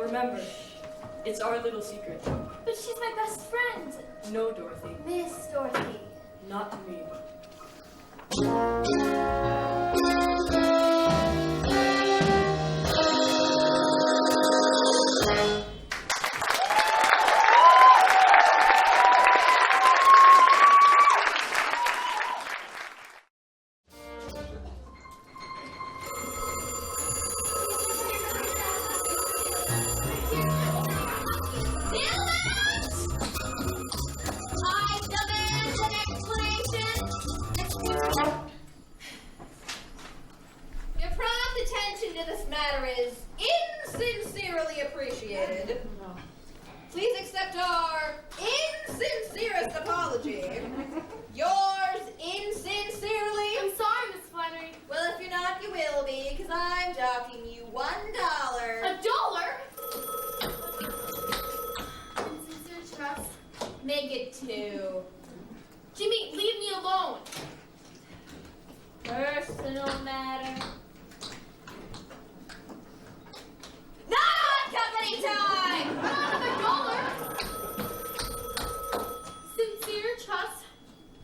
Remember, it's our little secret. But she's my best friend. No, Dorothy, Miss Dorothy. not me. I demand an explanation. Your prompt attention to this matter is insincerely appreciated. Please accept our insincerest apology. Yours insincerely. I'm sorry, Miss Flannery. Well, if you're not, you will be, because I'm docking you $1. $1? Insincere trust. Make it 2. Jimmy, leave me alone. Personal matter. Not company time! Another $1. Sincere trust.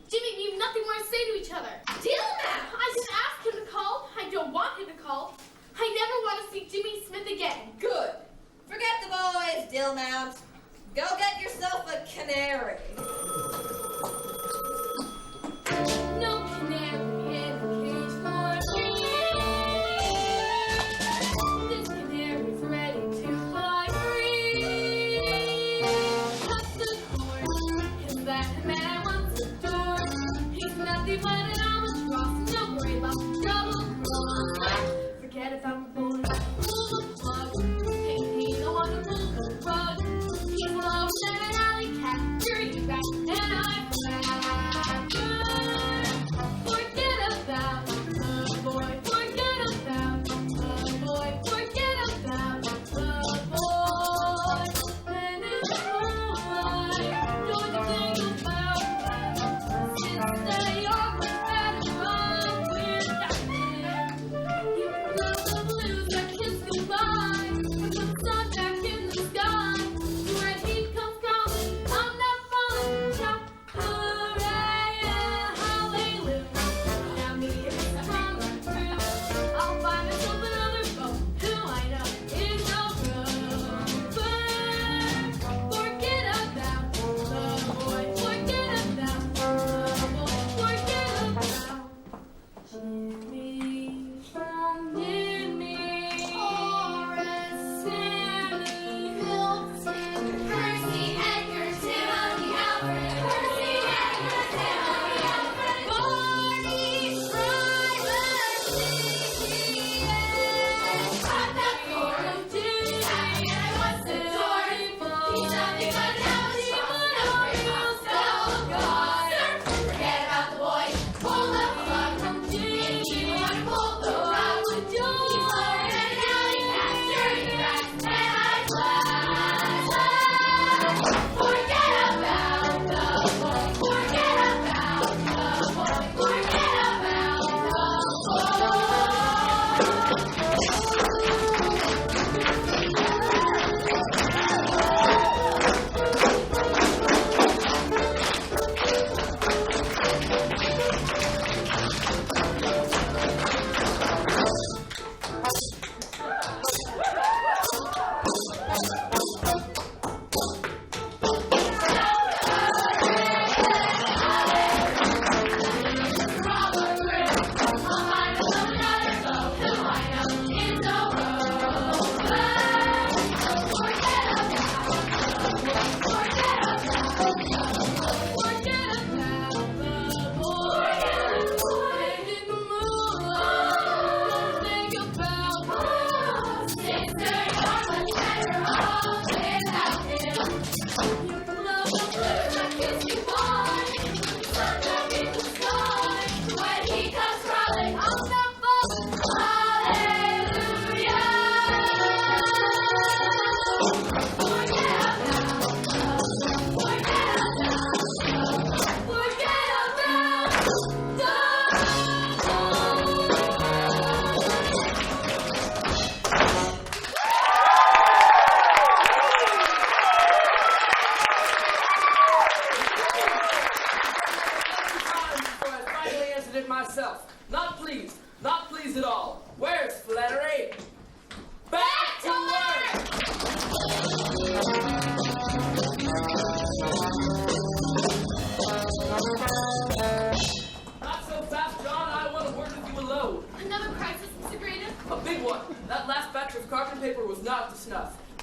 Jimmy, we have nothing more to say to each other. Deal now! I didn't ask him to call. I don't want him to call. I never want to see Jimmy Smith again. Good. Forget the boys, Dillmount. Go get yourself a canary. No canary in the cage for me. This canary's ready to fly free. Cut the cord. Is that the man I once adored? He's nothing but an albatross. No worry about the double cross. Forget about the boy. Pull the plug. Ain't he the one to pull the rug? He's lower than an alley cat. Dirty back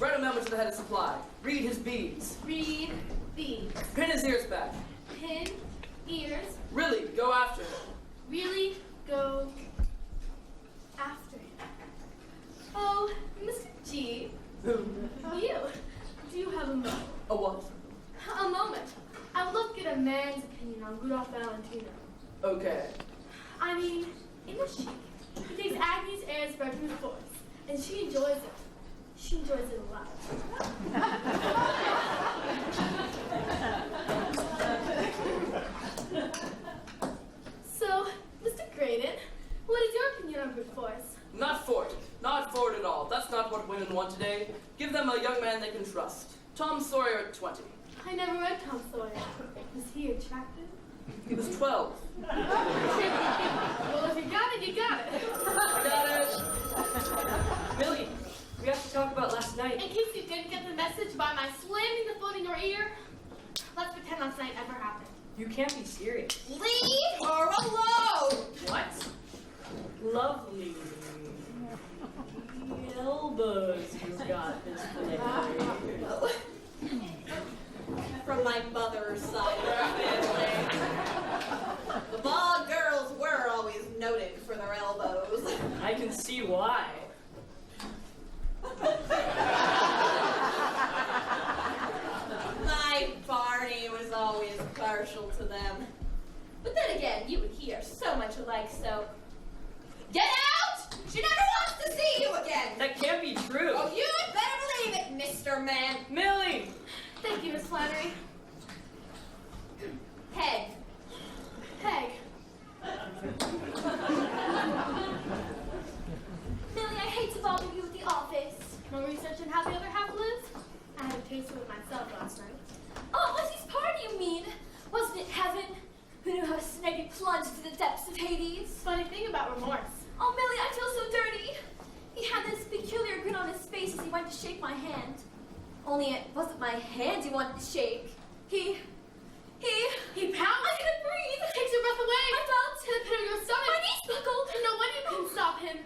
Write a memo to the head of supply. Read his beads. Read these. Pin his ears back. Pin, ears, Really, go after him. really go after him. Oh, Mr. G, Who? you. Do you have a moment? A what? A moment. I would love to get a man's opinion on Rudolph Valentino. Okay. I mean, in the chic, he takes Agnes Ayres back to his voice, and she enjoys it. She enjoys it a lot. So, Mr. Graydon, what is your opinion on brute force? Not for it. Not for it at all. That's not what women want today. Give them a young man they can trust. Tom Sawyer at 20. I never read Tom Sawyer. Was he attractive? He was 12. Well, if you got it, you got it. I got it. Millie, we have to talk about last night. In case you didn't get the message by my slamming the phone in your ear, let's pretend last night ever happened. You can't be serious. Leave her alone! What? Lovely. Elbows you've got this place. From my mother's side of the family. The Bog girls were always noted for their elbows. I can see why. My Barney was always partial to them. But then again, you and he are so much alike, so... Get out! She never wants to see you again! That can't be true. Oh, you'd better believe it, Mr. Man. Millie! Thank you, Miss Flannery. Peg. Peg. Millie, I hate to bother you at the office. More research on how the other half lives? I had a taste of it myself last night. Oh, what's his party, you mean? Wasn't it heaven? Who knew how a snake had plunged to the depths of Hades? Funny thing about remorse. Oh, Millie, I feel so dirty. He had this peculiar grin on his face as he went to shake my hand. Only it wasn't my hand he wanted to shake. He pounds. I couldn't breathe. Takes your breath away. I felt To the pit of your stomach. my knees buckled. And no wonder you couldn't stop him.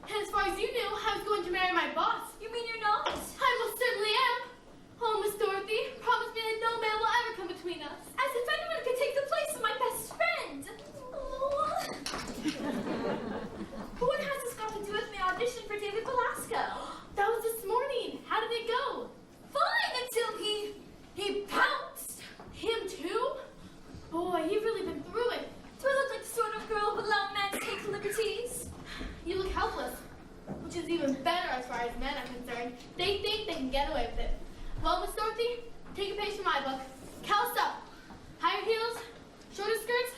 And as far as you knew, I was going to marry my boss. You mean you're not? I most certainly am. Oh, Miss Dorothy, promise me that no man will ever come between us. As if anyone could take the place of my best friend. Oh. But what has this got to do with my audition for David Velasco? That was this morning. How did it go? Fine until he pounced. Him too? Boy, you've really been through it. Do I look like the sort of girl who would allow men to take liberties? You look helpless, which is even better as far as men are concerned. They think they can get away with it. Well, Miss Dorothy, take a page from my book. Callous up. Higher heels, shorter skirts,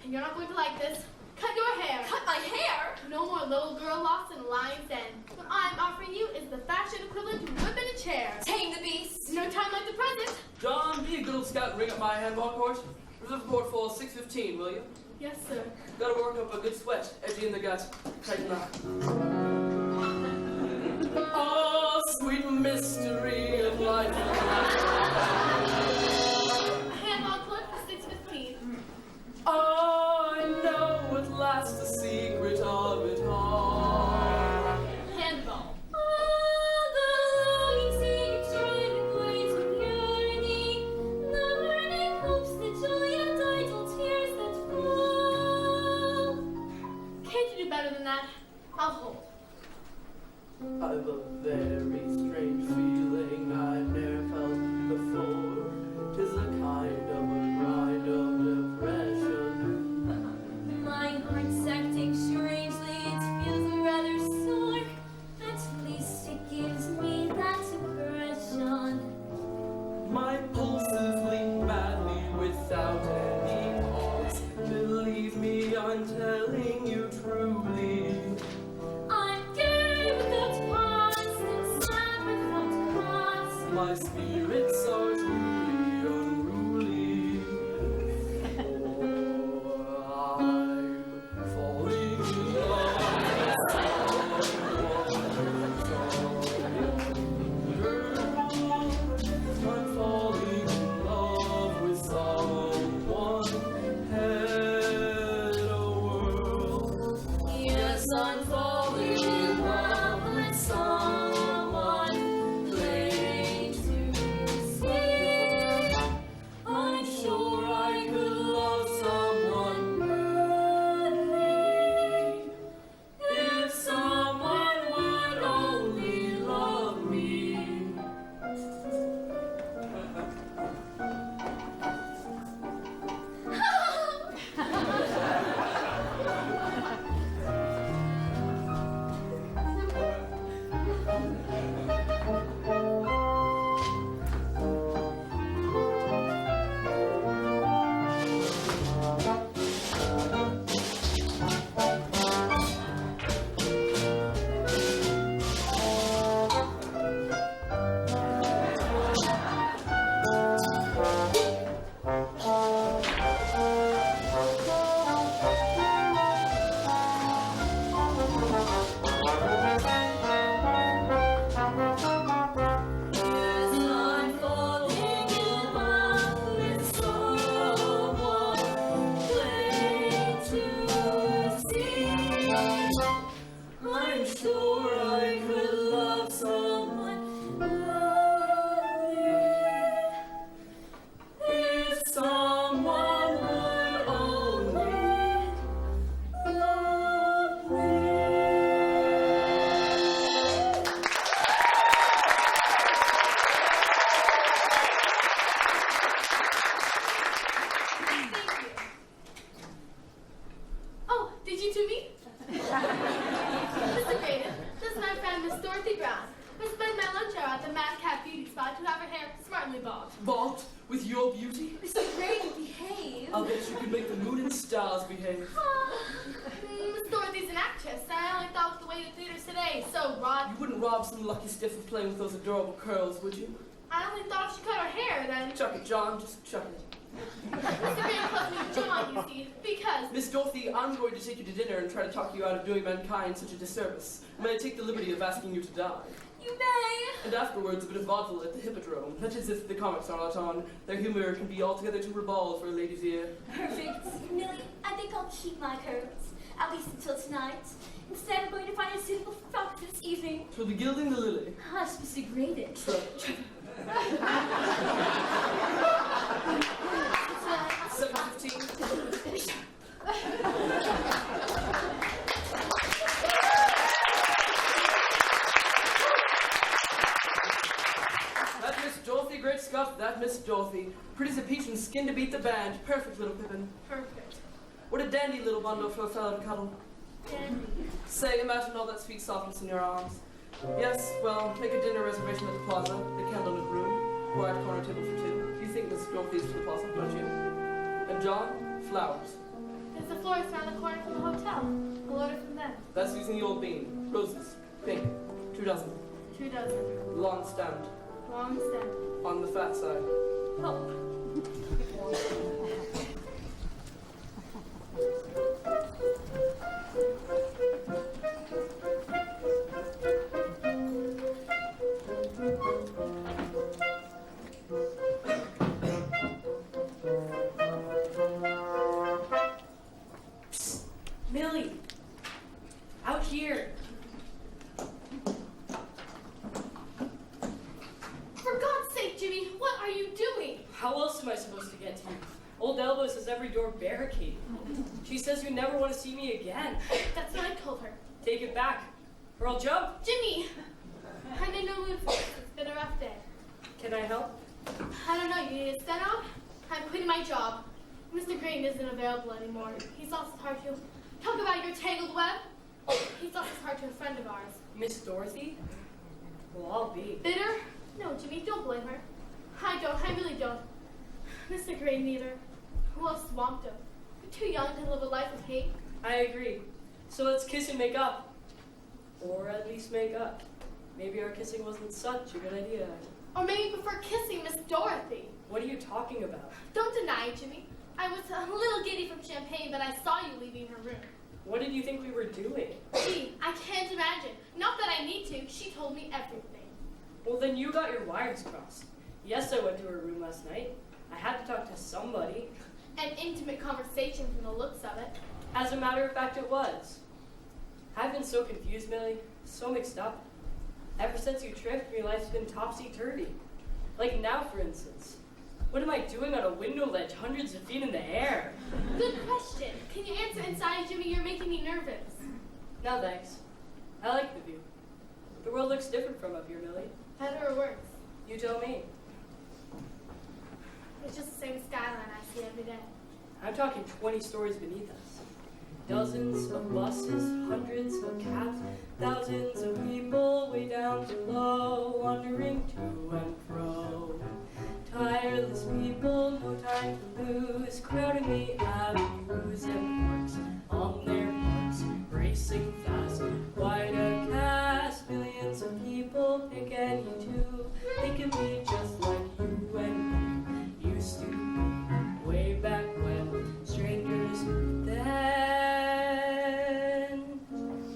and you're not going to like this. Cut your hair. Cut my hair? No more little girl locks and lion's den. What I'm offering you is the fashion equivalent to whip in a chair. Tame the beast. No time like the present. John, be a good old scout and ring up my handball court. Reserve port for 6:15, will you? Yes, sir. Gotta work up a good sweat. Edgy in the gut. Tighten up. Oh, sweet mystery of life. Handball court for 6:15. Oh, I know at last the secret of it all. Handball. All the longing seems driving waves of yearning, the burning hopes, the joy and idle tears that fall. Can't you do better than that? I'll hold. I've a very strange feeling I've never felt before. 'Tis a kind of a grind of depression. My heart's acting strangely, it feels rather sore. At least it gives me that impression. My pulses leap badly without any pause. Believe me, I'm telling you truly. I'm gay without past and sad without past. My spirits are truly unruly. For I'm falling in love with someone. I'm falling in love with someone. Hello world. Yes, I'm falling in love with someone. Play certainly balked. Balked with your beauty? Mr. Grady, behave. I'll bet you could make the moon and stars behave. Miss Dorothy's an actress, and I only thought with the way the theater's today, so Rod. You wouldn't rob some lucky stiff of playing with those adorable curls, would you? I only thought she cut her hair, then. Chuck it, John, just chuck it. Mr. Grady calls me John, you see, because. Miss Dorothy, I'm going to take you to dinner and try to talk you out of doing mankind such a disservice. May I take the liberty of asking you to dine? You may. And afterwards, a bit of vaudeville at the Hippodrome. That is, if the comics are not on. Their humor can be altogether too ribald for a lady's ear. Perfect. Millie, I think I'll keep my curls, at least until tonight. Instead, I'm going to find a suitable frock for this evening. 'Twill be gilding the lily. Hush, Mr. Graded. Try. 7:15. That Miss Dorothy, great Scott, that Miss Dorothy. Pretty as a peach and skin to beat the band. Perfect little Pippin. Perfect. What a dandy little bundle for a fellow to cuddle. Dandy. Say, imagine all that sweet softness in your arms. Yes, well, make a dinner reservation at the plaza, the candlelit room, quiet corner table for two. You think Miss Dorothy's for the plaza, don't you? And John, flowers. There's a florist around the corner from the hotel. We'll order from them. That's using the old bean. Roses, pink, 2 dozen, 2 dozen. long stemmed, Long stem. on the fat side. Oh. Psst. Millie! Out here! For God's sake, Jimmy, what are you doing? How else am I supposed to get to you? Old Elbows has every door barricaded. She says you never want to see me again. That's what I told her. Take it back, or I'll jump. Jimmy! I'm in no mood for this. It's been a rough day. Can I help? I don't know, you need a steno? I'm quitting my job. Mr. Green isn't available anymore. He's lost his heart to talk about your tangled web. He's lost his heart to a friend of ours. Miss Dorothy? Well, I'll be. Bitter? No, Jimmy, don't blame her. I really don't. Mr. Green neither. Who else swamped him? You're too young to live a life of hate. I agree. So let's kiss and make up. Or at least make up. Maybe our kissing wasn't such a good idea. Or maybe you prefer kissing Miss Dorothy. What are you talking about? Don't deny it, Jimmy. I was a little giddy from champagne, but I saw you leaving her room. What did you think we were doing? Gee, I can't imagine. Not that I need to. She told me everything. Well, then you got your wires crossed. Yes, I went to her room last night. I had to talk to somebody. An intimate conversation from the looks of it. As a matter of fact, it was. I've been so confused, Millie. So mixed up. Ever since you tripped, my life's been topsy-turvy. Like now, for instance. What am I doing on a window ledge hundreds of feet in the air? Good question. Can you answer inside, Jimmy? You're making me nervous. No, thanks. I like the view. The world looks different from up here, Millie. Better or worse? You tell me. It's just the same skyline I see every day. I'm talking 20 stories beneath us. Dozens of buses, hundreds of cabs, thousands of people way down below, wandering to and fro. Tireless people, no time to lose, crowding the avenues and parks, on their marks, racing fast. Quite a cast, millions of people, pick any two. They can be just like you and me used to be, way back when, strangers then.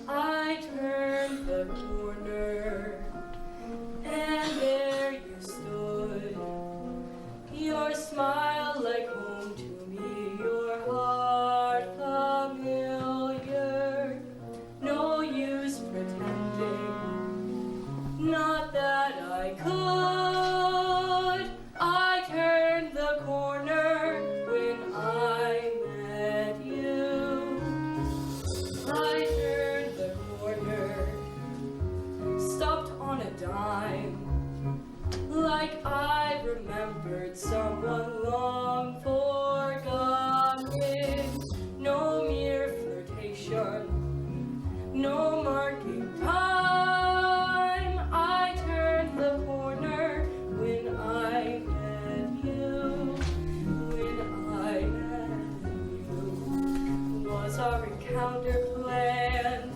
I turned the corner, and there you stood. Your smile like home to me, your heart familiar. No use pretending, not that I could. I turned the corner when I met you. I turned the corner, stopped on a dime. Like I remembered someone long forgotten. No mere flirtation, no marking time. I turned the corner when I planned.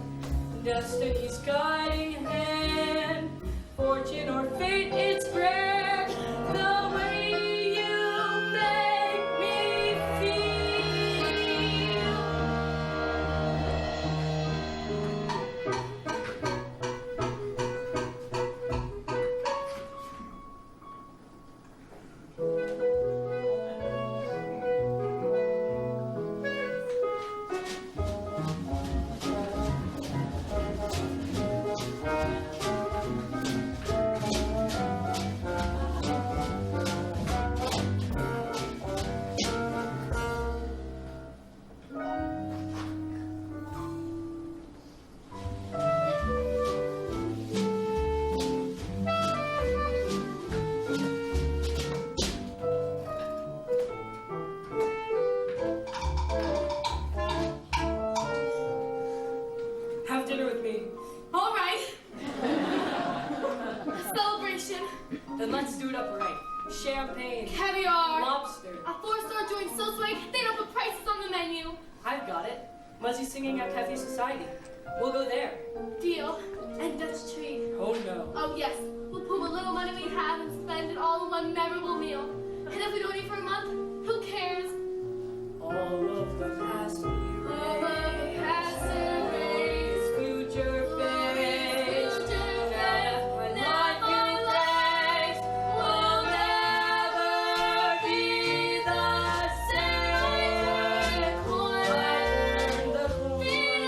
Destiny's guiding hand, fortune or fate, it's grand. The way you make me feel. Have dinner with me. All right. Celebration. Then let's do it up right. Champagne, Caviar. lobster. A 4-star joint so swag, they don't put prices on the menu. I've got it. Muzzy singing at Cafe Society. We'll go there. Deal. And Dutch tree. Oh no. Oh yes, we'll pool what little money we have and spend it all in one memorable meal. And if we don't eat for a month, who cares? All of the past we All of the past raised, future face, Future that my face, life you face will never be the same. Turn the corner, feet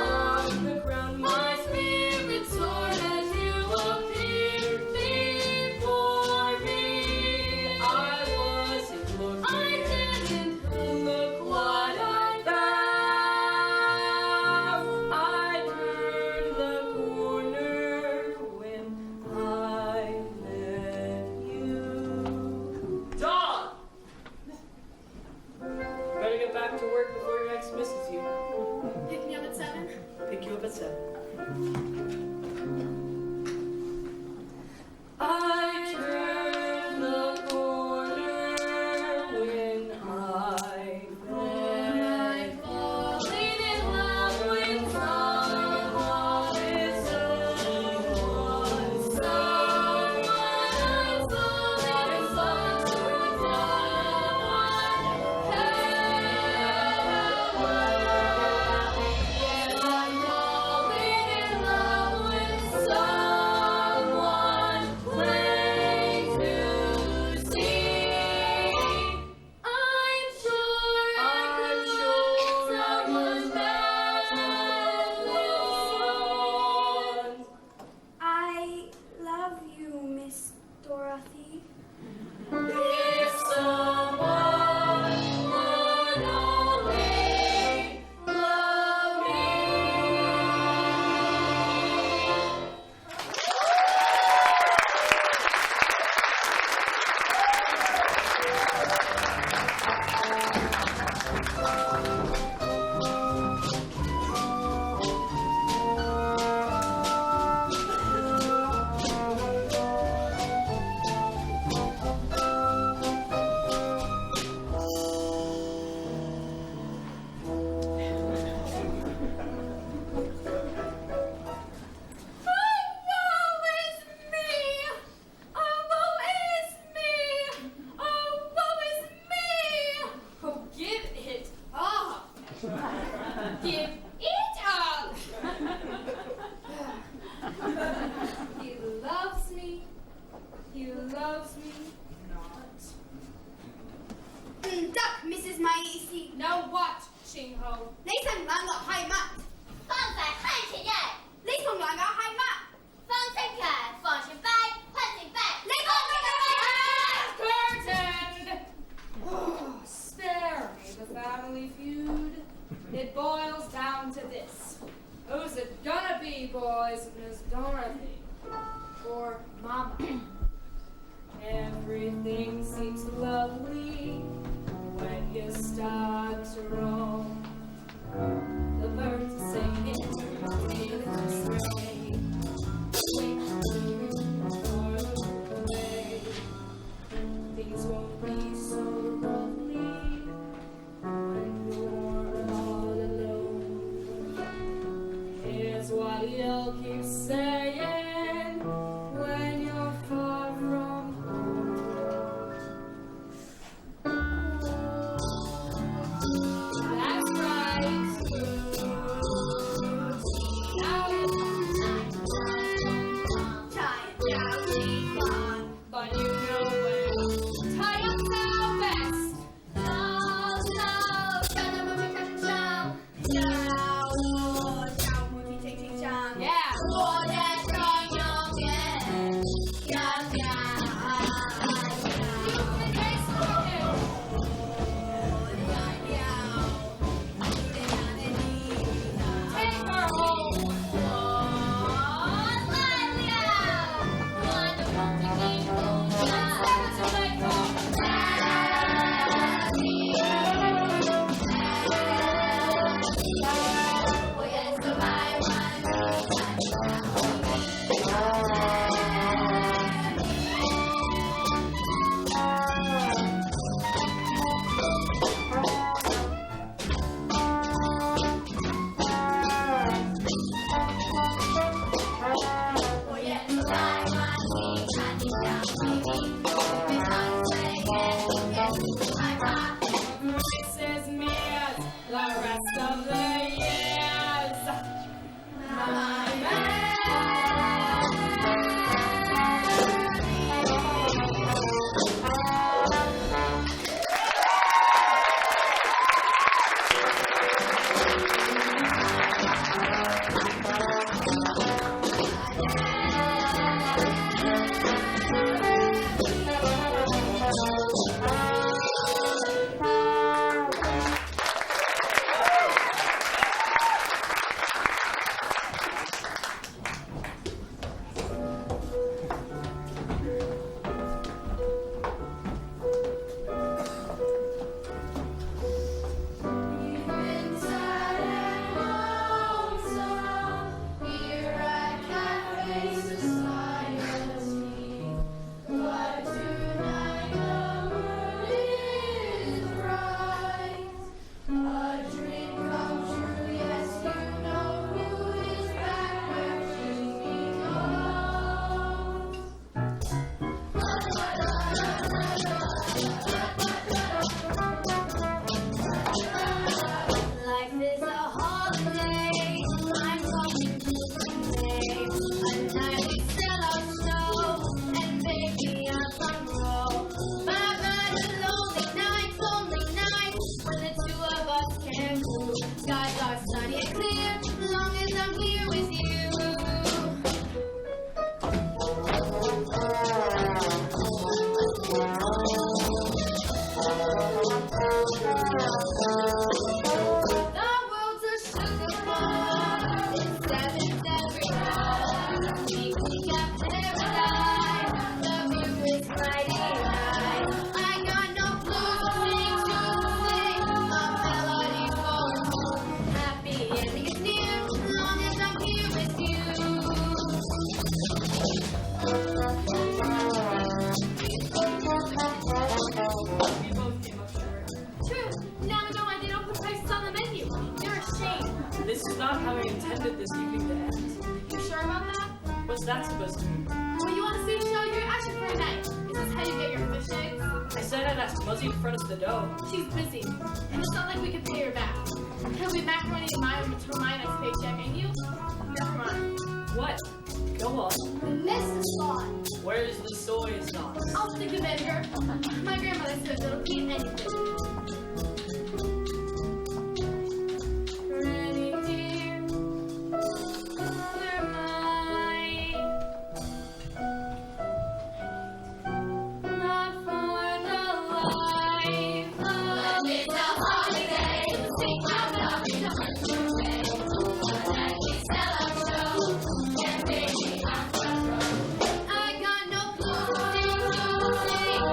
on the ground, my spirit soared as you appeared before me. I wasn't looking. I didn't Look what I found. I turned the corner when I met you. Dawn! Better get back to work before your ex misses you. pick me up at 7. Pick you up at 7. I turned the corner when I met. Falling in love with someone is someone. Someone I'm falling in love with someone. Yes, I'm falling in love with someone plain to see. I'm sure I could choose someone better. I love you, Miss Dorothy. If someone would only love me. Oh, give it up! Give it up! He loves me. He loves me not. Duck, Mrs. Maisi. Now what, Ching-ho? 你識唔懶我係乜？放在漢前日，你同懶我係乜？放清強，放全飛，噴成飛。你講Curtained! Oh, spare me the family feud. It boils down to this. Who's it gonna be, boys? Miss Dorothy or Mama? Everything seems lovely when you start to roam. The birds are singing, the winds are swaying. Things won't be so lovely when you're all This is me as the rest of the years. My man. This is not how I intended this evening to end. You sure about that? What's that supposed to mean? Well, you want to see a show? You're asking for a night. Is this how you get your fish eggs? I said I'd ask Muzzy to front us the dough. She's busy, and it's not like we could pay her back. He'll be macaroni and mine until my next paycheck, and you? Never mind. What? Go on. Mrs. Swan. Where's the soy sauce? I'll stick a vinegar. My grandmother says it'll beat anything. Pretty dear, you're mine. Not for the life of it's a holiday. Sing out loud in the birthday. Tonight we sell our show. And baby, I'm front row. I got no clue to sing,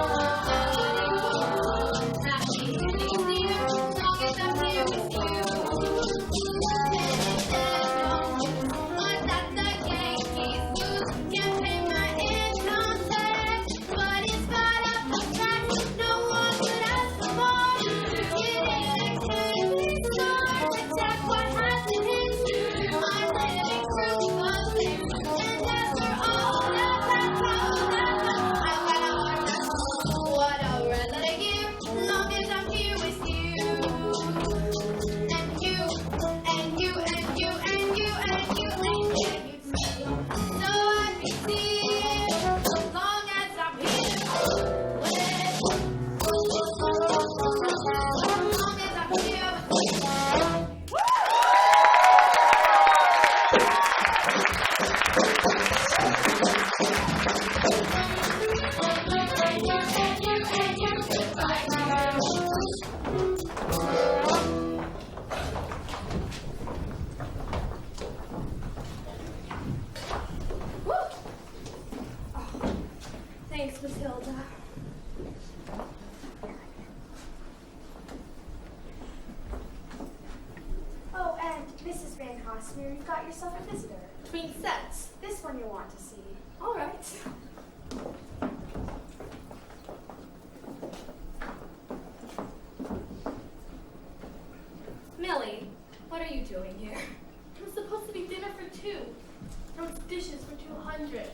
happy endings, dear, as long as I'm here with you. But that the Yankees lose can't pay my income tax. But in spite of the tax, no one could ask for more. Get in a candy store, attack what hasn't hit. I'm living through the things, and after all that I've got a heart that's full. What a another year, long as I'm here with you. And you, and you, and you, and you, and you, and you, too. So I can see it, long as I'm here with you. Long as I'm here with you. Thanks, Matilda. Oh, and Mrs. Van Hosmer, you've got yourself a visitor. Between sets. This one you'll want to see. All right. Millie, what are you doing here? It was supposed to be dinner for two. There was dishes for 200.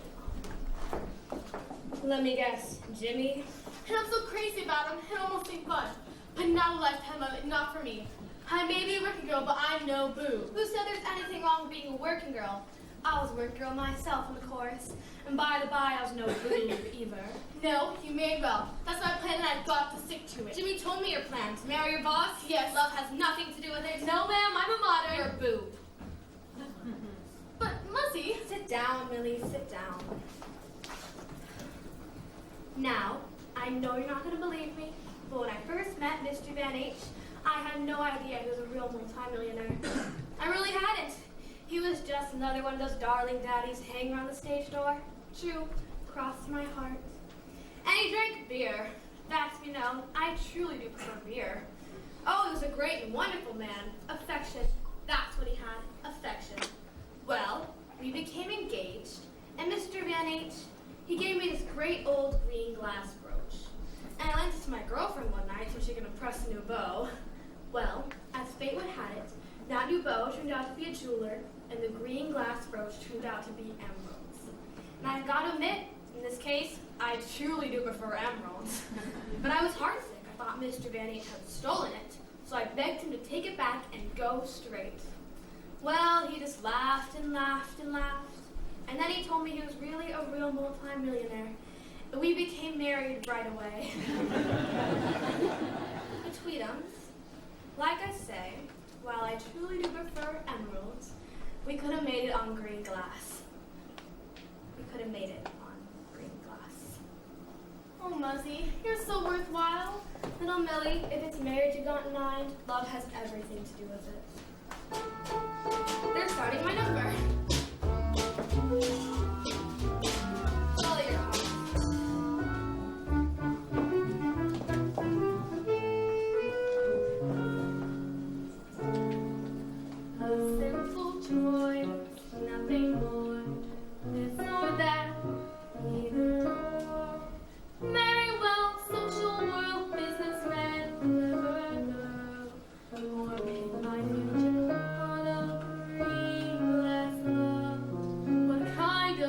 Let me guess, Jimmy? And I'm so crazy about him, it almost seemed fun. But not a lifetime of it, not for me. I may be a working girl, but I'm no boo. Who said there's anything wrong with being a working girl? I was a working girl myself, of course. And by the by, I was no boo either. No, you may well. That's my plan, and I've got to stick to it. Jimmy told me your plan. To marry your boss? Yes. Love has nothing to do with it. No, ma'am, I'm a modern. You're a boob. But, Muzzy. Sit down, Millie, sit down. Now, I know you're not going to believe me, but when I first met Mr. Van H., I had no idea he was a real multimillionaire. I really hadn't. He was just another one of those darling daddies hanging around the stage door. True, crossed my heart. And he drank beer. That's, you know, I truly do prefer beer. Oh, he was a great and wonderful man. Affection. That's what he had. Affection. Well, we became engaged, and Mr. Van H., he gave me this great old green glass brooch. And I lent it to my girlfriend one night so she could impress a new beau. Well, as fate would have it, that new beau turned out to be a jeweler, and the green glass brooch turned out to be emeralds. And I've got to admit, in this case, I truly do prefer emeralds. But I was heartsick. I thought Mr. Van H. had stolen it, so I begged him to take it back and go straight. Well, he just laughed and laughed and laughed. And then he told me he was really a real multi-millionaire. And we became married right away. The Tweedums, like I say, while I truly do prefer emeralds, we could have made it on green glass. We could have made it on green glass. Oh, Muzzy, you're so worthwhile. Little Millie, if it's marriage you got in mind, love has everything to do with it. They're starting my number. Follow your heart. A simple joy, nothing more, this or that, neither or. Marry well, social world, businessman, clever girl, or make my future on a green glass love. What kind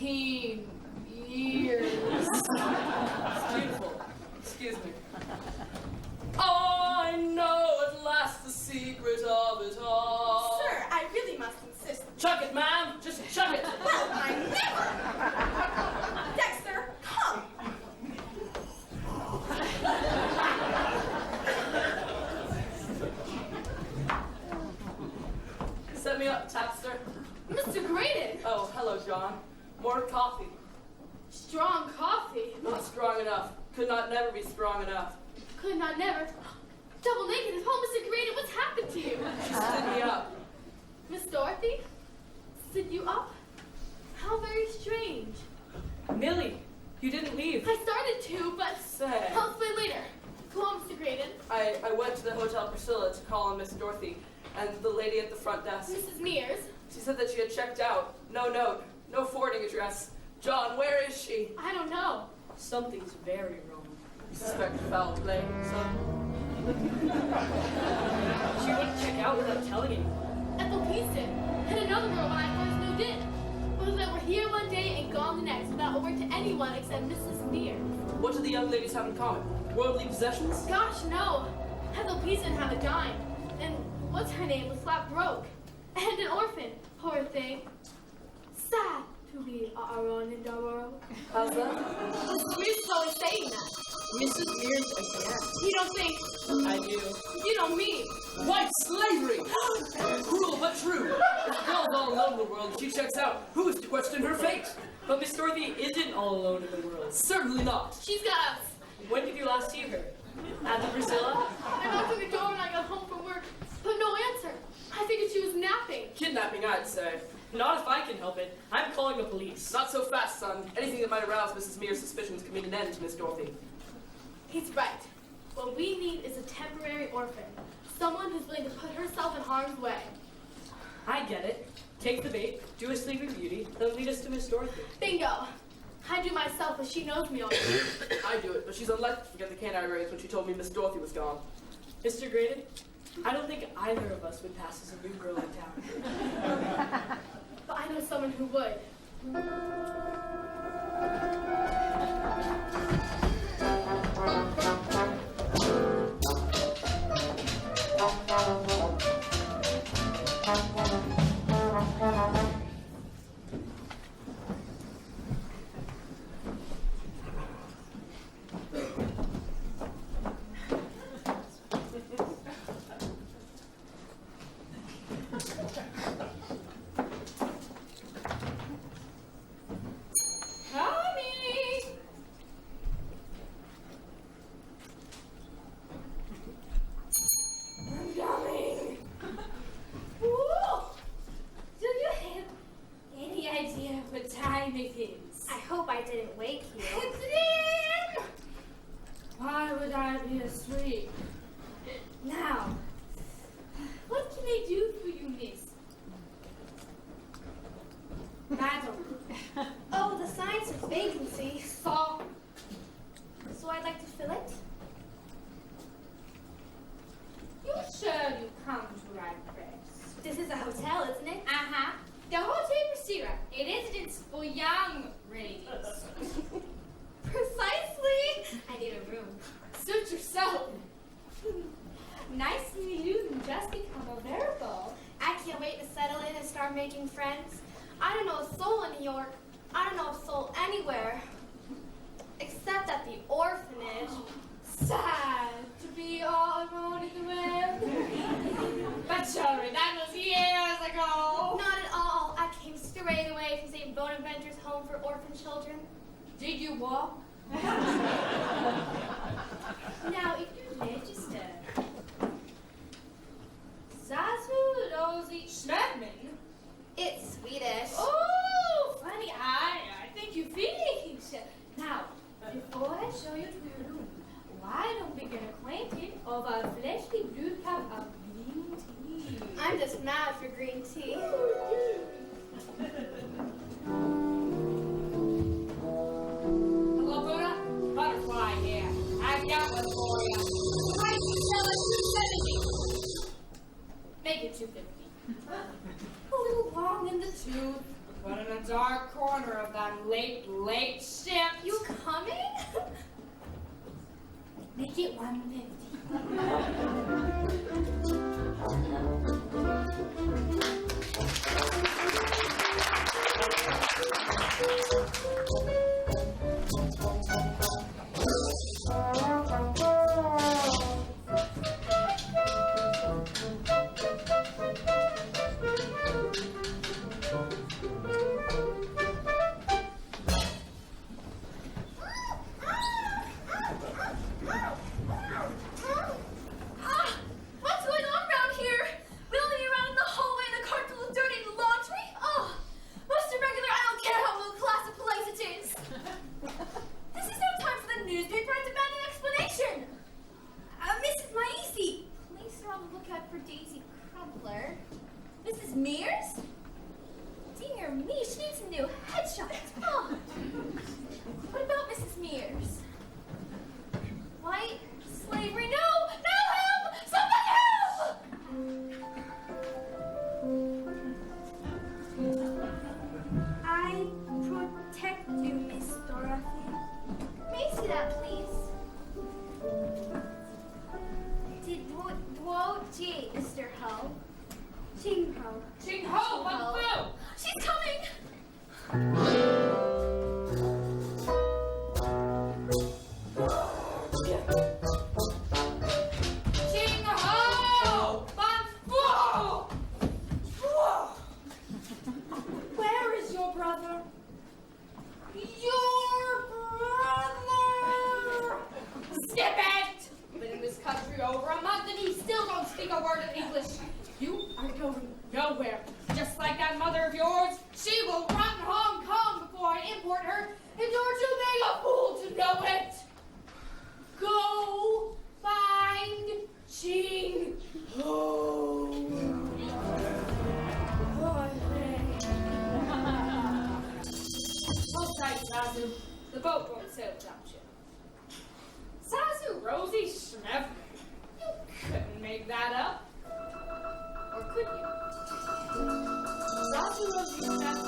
17 years. It's beautiful. Excuse me. I know at last the secret of it all. Sir, I really must insist. Chuck it, ma'am. Just chuck it. Well, I never! Dexter, come! Set me up, Tapster. Mr. Graydon, Oh, hello, John. More coffee. strong coffee. Not strong enough. Could not never be strong enough. Could not never. Double negative. Oh, Mr. Graydon, what's happened to you? She stood me up. Miss Dorothy? Sit you up? How very strange. Millie, you didn't leave. I started to, but Say. I'll explain later. Go on, Mr. Graydon. I went to the Hotel Priscilla to call on Miss Dorothy, and the lady at the front desk. Mrs. Mears. She said that she had checked out. No note. No forwarding address. John, where is she? I don't know. Something's very wrong. I suspect foul play, son. She wouldn't check out without telling anyone. Ethel Peaston and another girl when I first moved in. But they were here one day and gone the next without a word to anyone except Mrs. Mears. What do the young ladies have in common? Worldly possessions? Gosh, no. Ethel Peaston had a dime. And what's her name was flat broke. And an orphan. Poor thing. Sad to be alone in the world. How's that? Mrs. Mears is always saying that. Mrs. Mears again. You don't think, I do. you don't mean. White slavery! Cruel but true. If girls all alone in the world, she checks out. Who is to question her fate? But Miss Dorothy isn't all alone in the world. Certainly not. She's got us. When did you last see her? At the Priscilla? I knocked on the door when I got home from work, but no answer. I figured she was napping. Kidnapping, I'd say. Not if I can help it. I'm calling the police. Not so fast, son. Anything that might arouse Mrs. Mears' suspicions can mean an end to Miss Dorothy. He's right. What we need is a temporary orphan. Someone who's willing to put herself in harm's way. I get it. Take the bait, do a Sleeping Beauty, then lead us to Miss Dorothy. Bingo. I do myself, but she knows me already. I do it, but she's unlikely to forget the cane I raised when she told me Miss Dorothy was gone. Mr. Graydon, I don't think either of us would pass as a new girl in town. But I know someone who would. I hope I didn't wake you. Why would I be asleep? Now, what can I do for you, miss? Madam. Oh, the signs of vacancy. So, So I'd like to fill it. you sure you come to right place? This is a hotel, isn't it? Uh-huh. The Hotel Priscilla, a residence for young ladies. Precisely. I need a room. Suit yourself. Nice news and just become available. I can't wait to settle in and start making friends. I don't know a soul in New York. I don't know a soul anywhere. Except at the orphanage. Sad to be all alone in the world. But sorry, that was years ago. Not at all. I came straight away from St. Bonaventure's home for orphan children. Did you walk? Now, if you register. Zazu Rosie Schneidman. It's Swedish. Oh, funny. I think you finish. Now, before I show you to your room, why don't we get acquainted of a fleshly blue cup of green tea? I'm just mad for green tea. Hello, Buddha. Butterfly here. I've got one for you. Price you sell it $2.70. Make it $2.50. A little long in the tooth. but in a dark corner of that late ship. You coming? Make it 150. What's going on around here? Wheeling around in the hallway in a cart full of dirty laundry? Oh, most irregular, I don't care how low class a place it is. This is no time for the newspaper to demand an explanation. Mrs. Maisi, police are on the lookout for Daisy Crumpler. Mrs. Mears? Dear me, she needs a new headshot. Oh. What about Mrs. Mears? White slavery? No! No, help! Somebody help! I protect you, Miss Dorothy. May I see that, please? Did Dwo Mr. Ho? Ching Ho. Ching Ho, Bun Fu! She's coming! Ching Ho! Bun Fu! Where is your brother? Your brother! Skip it! Been in this country over a month and he still don't speak a word of English. You are going nowhere. Just like that mother of yours, she will rot in Hong Kong before I import her, and don't you make a fool to know it! Go find Ching Ho. Hold tight, Zazu. The boat won't sail without you. Zazu Rosie Schnevner. You couldn't make that up. Or could you? Zazu Rosie Schnevner.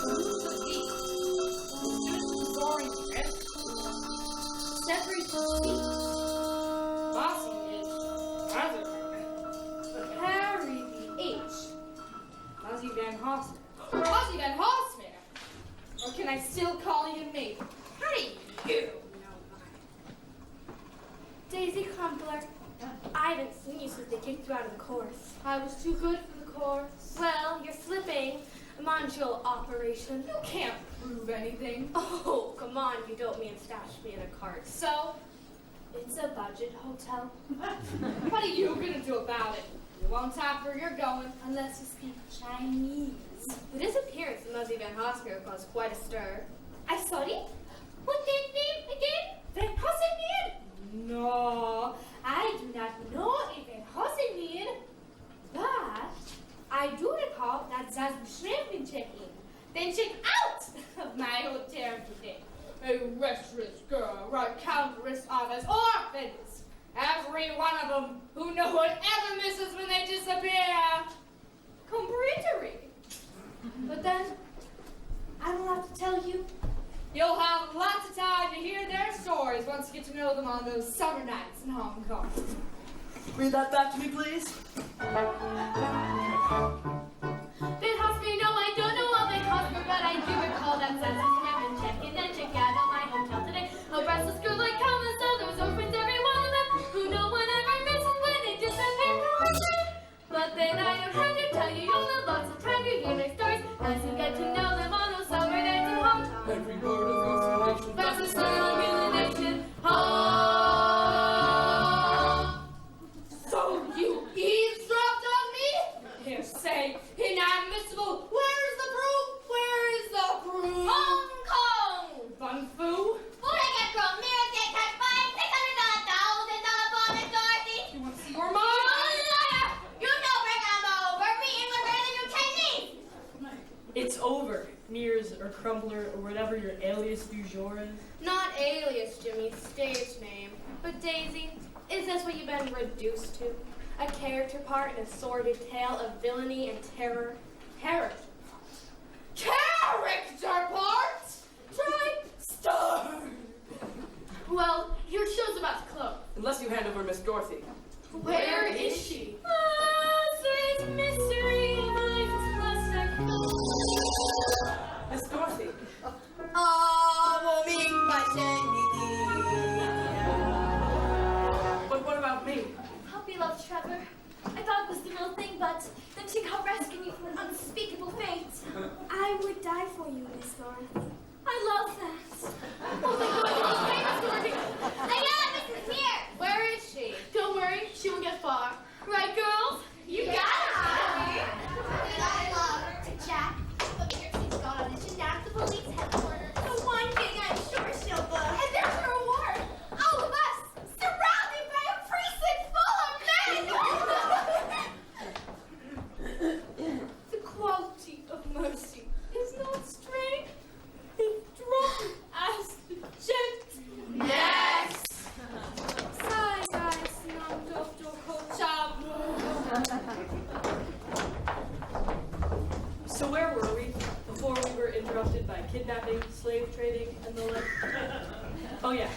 Who's the thief? Who's soaring ship? Separate speak. Bossy is rather. But Harry the H. Ozzy Van Hosmer. Ozzy Van Hosmer! Or can I still call you Mabel? How do you know Daisy Crumpler. I haven't seen you since they kicked you out of the course. I was too good for the course. Well, you're slipping. Montreal operation. You can't prove anything. Oh, come on, you dope me and stash me in a cart. So, It's a budget hotel. what are you gonna do about it? You won't tap where you're going unless you speak Chinese. The disappearance of Muzzy Van Hosmer caused quite a stir. I'm sorry? What that name again? Van Hosselmeer? No, I do not know a Van Hosselmeer. But I do recall that Zazu Schrempin check-in, then check out of my hotel today. A restless girl, right countless others, orphans. Every one of them who no one ever misses when they disappear. Comparatory. But then, I don't have to tell you. You'll have lots of time to hear their stories once you get to know them on those summer nights in Hong Kong. Read that back to me, please. Van Hosmer, no, I don't know all Van Hosmer, but I do recall that Zazu Schnevner check in and check out of my hotel today. A restless girl like countless others, orphans, every one of them, who no one ever misses when they disappear from our sight. But then I don't have to tell you, you'll have lots of time to hear their stories as you get to know them on those summer nights in Hong Kong. Every word of your explanation. That's the sound of the nation. So you eavesdropped on me? Here, say, inadmissible. Where is the proof? Where is the proof? Hong Kong! Bun Fu? What I get from Mirror Dick has $5,600,000 bonus, Dorothy! You want to see your mom? Liar! You know bring them over! Me English better than you Chinese! It's over, Mears or Crumpler or whatever your alias du jour is. Not alias, Jimmy, stage name. But Daisy, is this what you've been reduced to? A character part in a sordid tale of villainy and terror? Terror. Miss Dorothy. Where is she? Sweet mystery of life is plastic. Miss Dorothy. But what about me? Puppy love, Trevor. I thought it was the real thing, but then she got rescued me from an unspeakable fate. I would die for you, Miss Dorothy. I love that. Oh my goodness, famous Dorothy. Mrs. Here. Where is she? Don't worry, she won't get far. Right, girls? You got it. I love her. Jack, but your team's gone audition down at the police headquarters. The one thing I'm sure she'll book. And there's her reward. All of us, surrounded by a precinct full of men. The quality of mercy is not strength. It's drawn as the gent. Next. So where were we before we were interrupted by kidnapping, slave trading, and the like? Oh yeah.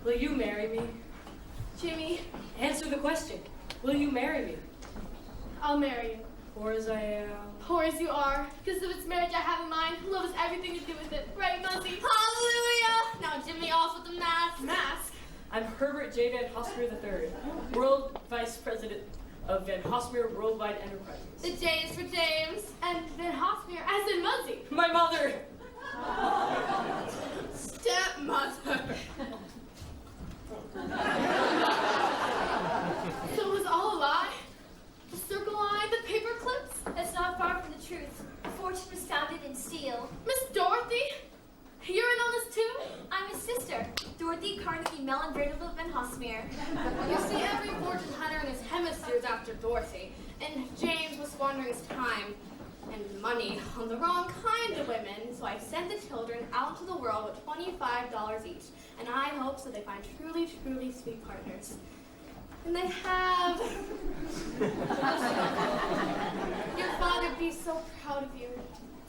Will you marry me? Jimmy, Answer the question. Will you marry me? I'll marry you. Poor as I am. Poor as you are, because of its marriage I have in mind, love has everything to do with it. Right, Muzzy? Hallelujah. Now Jimmy off with the mask. Mask? I'm Herbert J. Van Hosmer III, World Vice President of Van Hosmer Worldwide Enterprises. The J is for James, and Van Hosmer as in Muzzy. My mother! Stepmother. So it was all a lie? The circle line, the paper clips? That's not far from the truth. Fortune was founded in steel. Miss Dorothy? You're in on this too? I'm his sister, Dorothy Carnegie Mellon Vanderbilt Van Hosmer. You see, every fortune hunter in his hemisphere is after Dorothy, and James was squandering his time and money on the wrong kind of women, so I sent the children out into the world with $25 each, and I hope so they find truly, truly sweet partners. And they have. Your father would be so proud of you.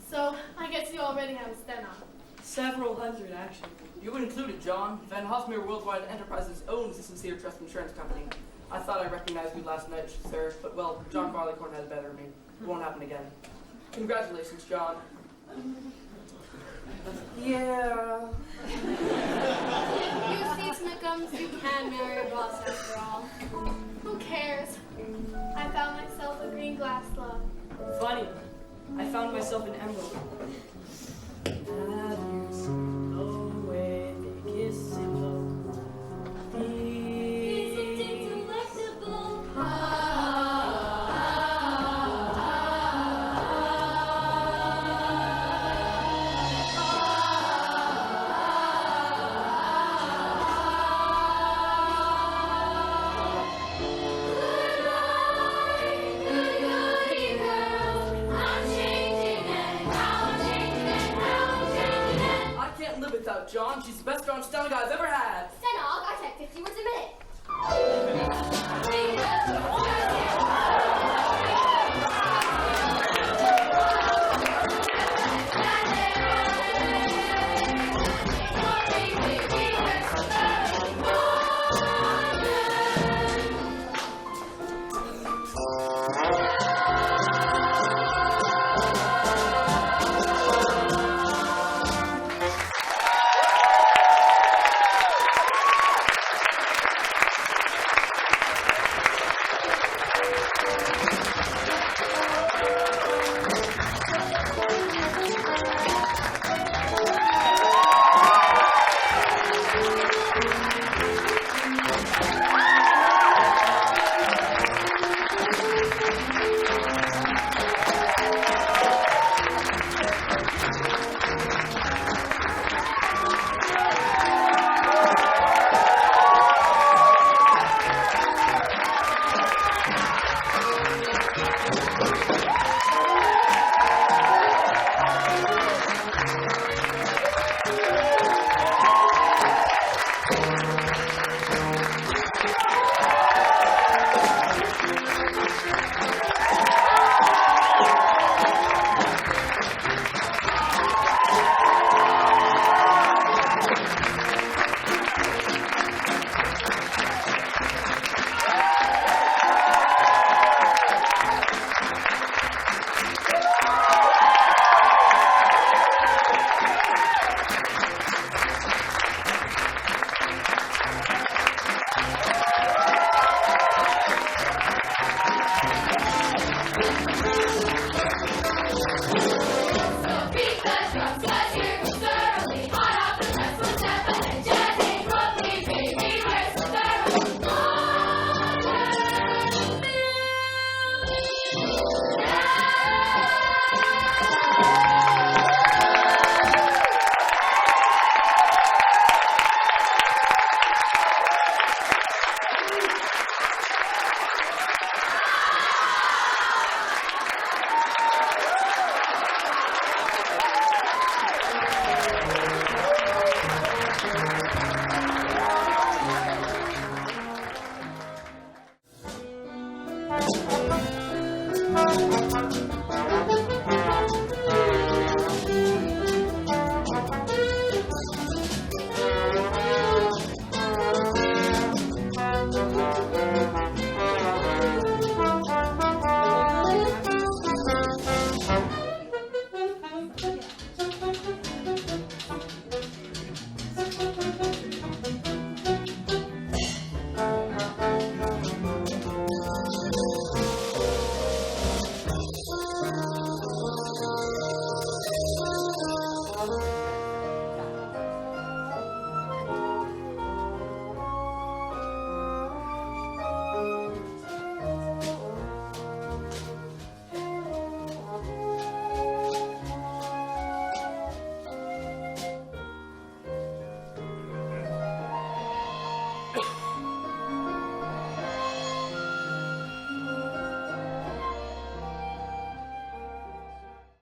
So I guess you already have a sten on. Several hundred, actually. You included, John. Van Hosmer Worldwide Enterprises owns the Sincere Trust Insurance Company. I thought I recognized you last night, sir, but well, John Barleycorn has better of me. It won't happen again. Congratulations, John. Yeah. You see, Snickums, you can marry a boss after all. Who cares? I found myself a green glass love. Funny. I found myself an emerald. Adios, away, they kiss in love. Isn't it delectable? John, she's the best darn stomach I've ever had.